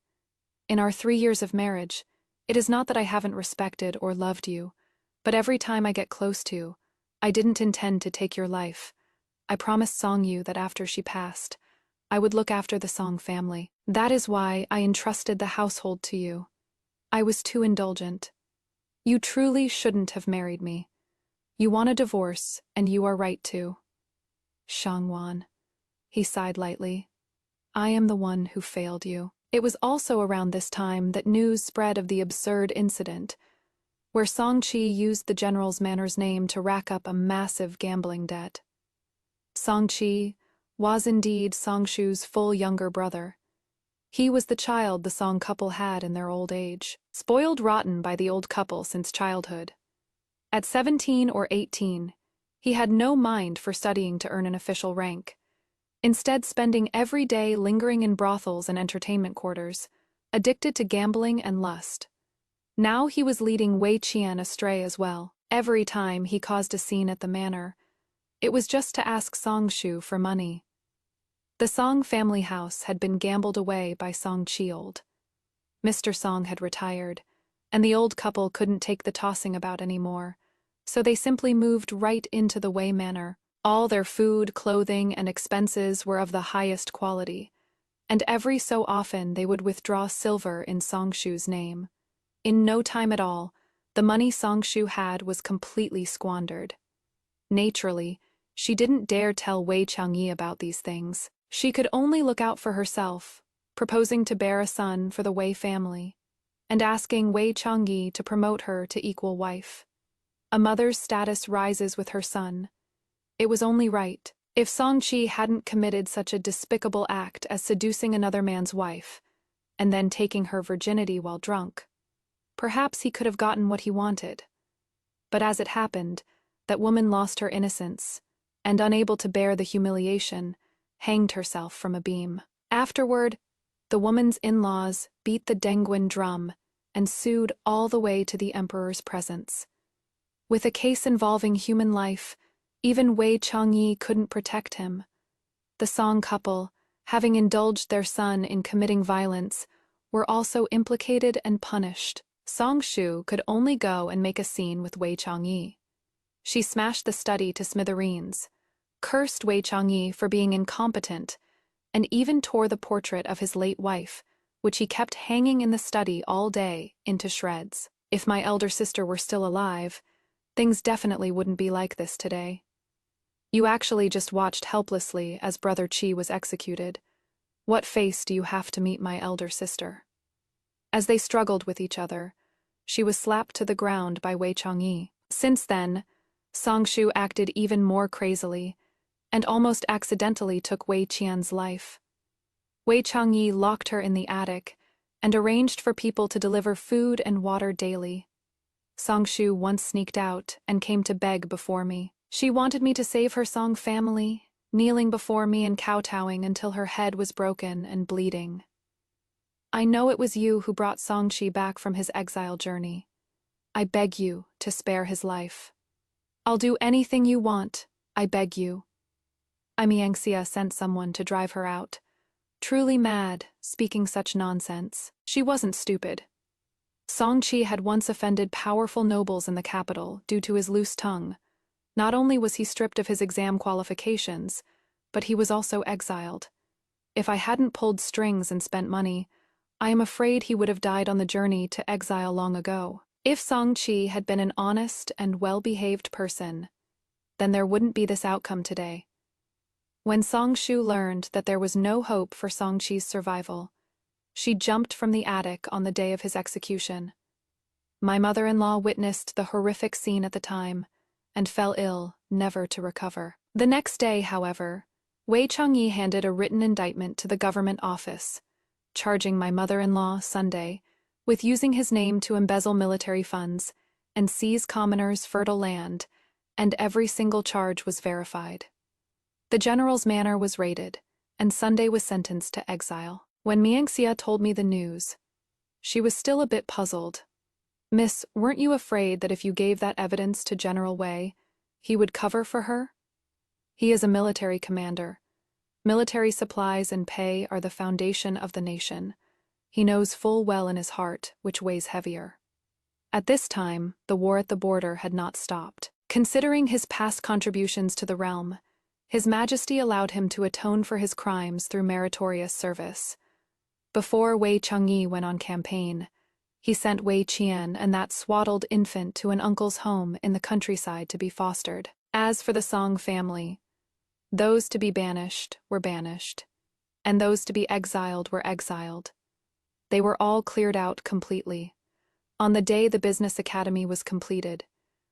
"In our 3 years of marriage, it is not that I haven't respected or loved you, but every time I get close to, I didn't intend to take your life. I promised Songyu that after she passed, I would look after the Song family. That is why I entrusted the household to you. I was too indulgent. You truly shouldn't have married me. You want a divorce, and you are right to." "Shangwan," he sighed lightly, "I am the one who failed you." It was also around this time that news spread of the absurd incident, where Song Qi used the general's manor's name to rack up a massive gambling debt. Song Qi was indeed Songshu's full younger brother. He was the child the Song couple had in their old age, spoiled rotten by the old couple since childhood. At 17 or 18, he had no mind for studying to earn an official rank, instead spending every day lingering in brothels and entertainment quarters, addicted to gambling and lust. Now he was leading Wei Qian astray as well. Every time he caused a scene at the manor, it was just to ask Songshu for money. The Song family house had been gambled away by Song Chiold. Mr. Song had retired, and the old couple couldn't take the tossing about anymore, so they simply moved right into the Wei manor. All their food, clothing, and expenses were of the highest quality, and every so often they would withdraw silver in Songshu's name. In no time at all, the money Songshu had was completely squandered. Naturally, she didn't dare tell Wei Changyi about these things. She could only look out for herself, proposing to bear a son for the Wei family, and asking Wei Changyi to promote her to equal wife. A mother's status rises with her son. It was only right. If Song Qi hadn't committed such a despicable act as seducing another man's wife, and then taking her virginity while drunk, perhaps he could have gotten what he wanted. But as it happened, that woman lost her innocence, and unable to bear the humiliation, hanged herself from a beam. Afterward, the woman's in-laws beat the Dengguan drum and sued all the way to the emperor's presence. With a case involving human life, even Wei Changyi couldn't protect him. The Song couple, having indulged their son in committing violence, were also implicated and punished. Songshu could only go and make a scene with Wei Changyi. She smashed the study to smithereens, cursed Wei Changyi for being incompetent, and even tore the portrait of his late wife, which he kept hanging in the study all day, into shreds. If my elder sister were still alive, things definitely wouldn't be like this today. You actually just watched helplessly as Brother Qi was executed. What face do you have to meet my elder sister? As they struggled with each other, she was slapped to the ground by Wei Changyi. Since then, Songshu acted even more crazily, and almost accidentally took Wei Qian's life. Wei Changyi locked her in the attic and arranged for people to deliver food and water daily. Songshu once sneaked out and came to beg before me. She wanted me to save her Song family, kneeling before me and kowtowing until her head was broken and bleeding. I know it was you who brought Songshi back from his exile journey. I beg you to spare his life. I'll do anything you want, I beg you. Me.Xia sent someone to drive her out. Truly mad, speaking such nonsense. She wasn't stupid. Songqi had once offended powerful nobles in the capital due to his loose tongue. Not only was he stripped of his exam qualifications, but he was also exiled. If I hadn't pulled strings and spent money, I am afraid he would have died on the journey to exile long ago. If Songqi had been an honest and well-behaved person, then there wouldn't be this outcome today. When Songshu learned that there was no hope for Songqi's survival, she jumped from the attic on the day of his execution. My mother-in-law witnessed the horrific scene at the time and fell ill, never to recover. The next day, however, Wei Changyi handed a written indictment to the government office, charging my mother-in-law, Sunday, with using his name to embezzle military funds and seize commoners' fertile land, and every single charge was verified. The general's manor was raided, and Sunday was sentenced to exile. When Miangxia told me the news, she was still a bit puzzled. "Miss, weren't you afraid that if you gave that evidence to General Wei, he would cover for her? He is a military commander. Military supplies and pay are the foundation of the nation. He knows full well in his heart which weighs heavier." At this time, the war at the border had not stopped. Considering his past contributions to the realm, His Majesty allowed him to atone for his crimes through meritorious service. Before Wei Changyi went on campaign, he sent Wei Qian and that swaddled infant to an uncle's home in the countryside to be fostered. As for the Song family, those to be banished were banished, and those to be exiled were exiled. They were all cleared out completely. On the day the business academy was completed,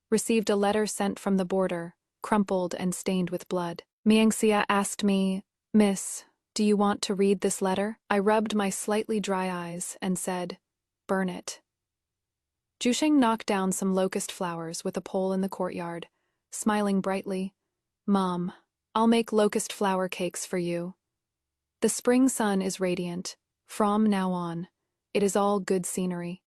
received a letter sent from the border, crumpled and stained with blood. Miangxia asked me, "Miss, do you want to read this letter?" I rubbed my slightly dry eyes and said, "Burn it." Jusheng knocked down some locust flowers with a pole in the courtyard, smiling brightly. "Mom, I'll make locust flower cakes for you. The spring sun is radiant. From now on, it is all good scenery."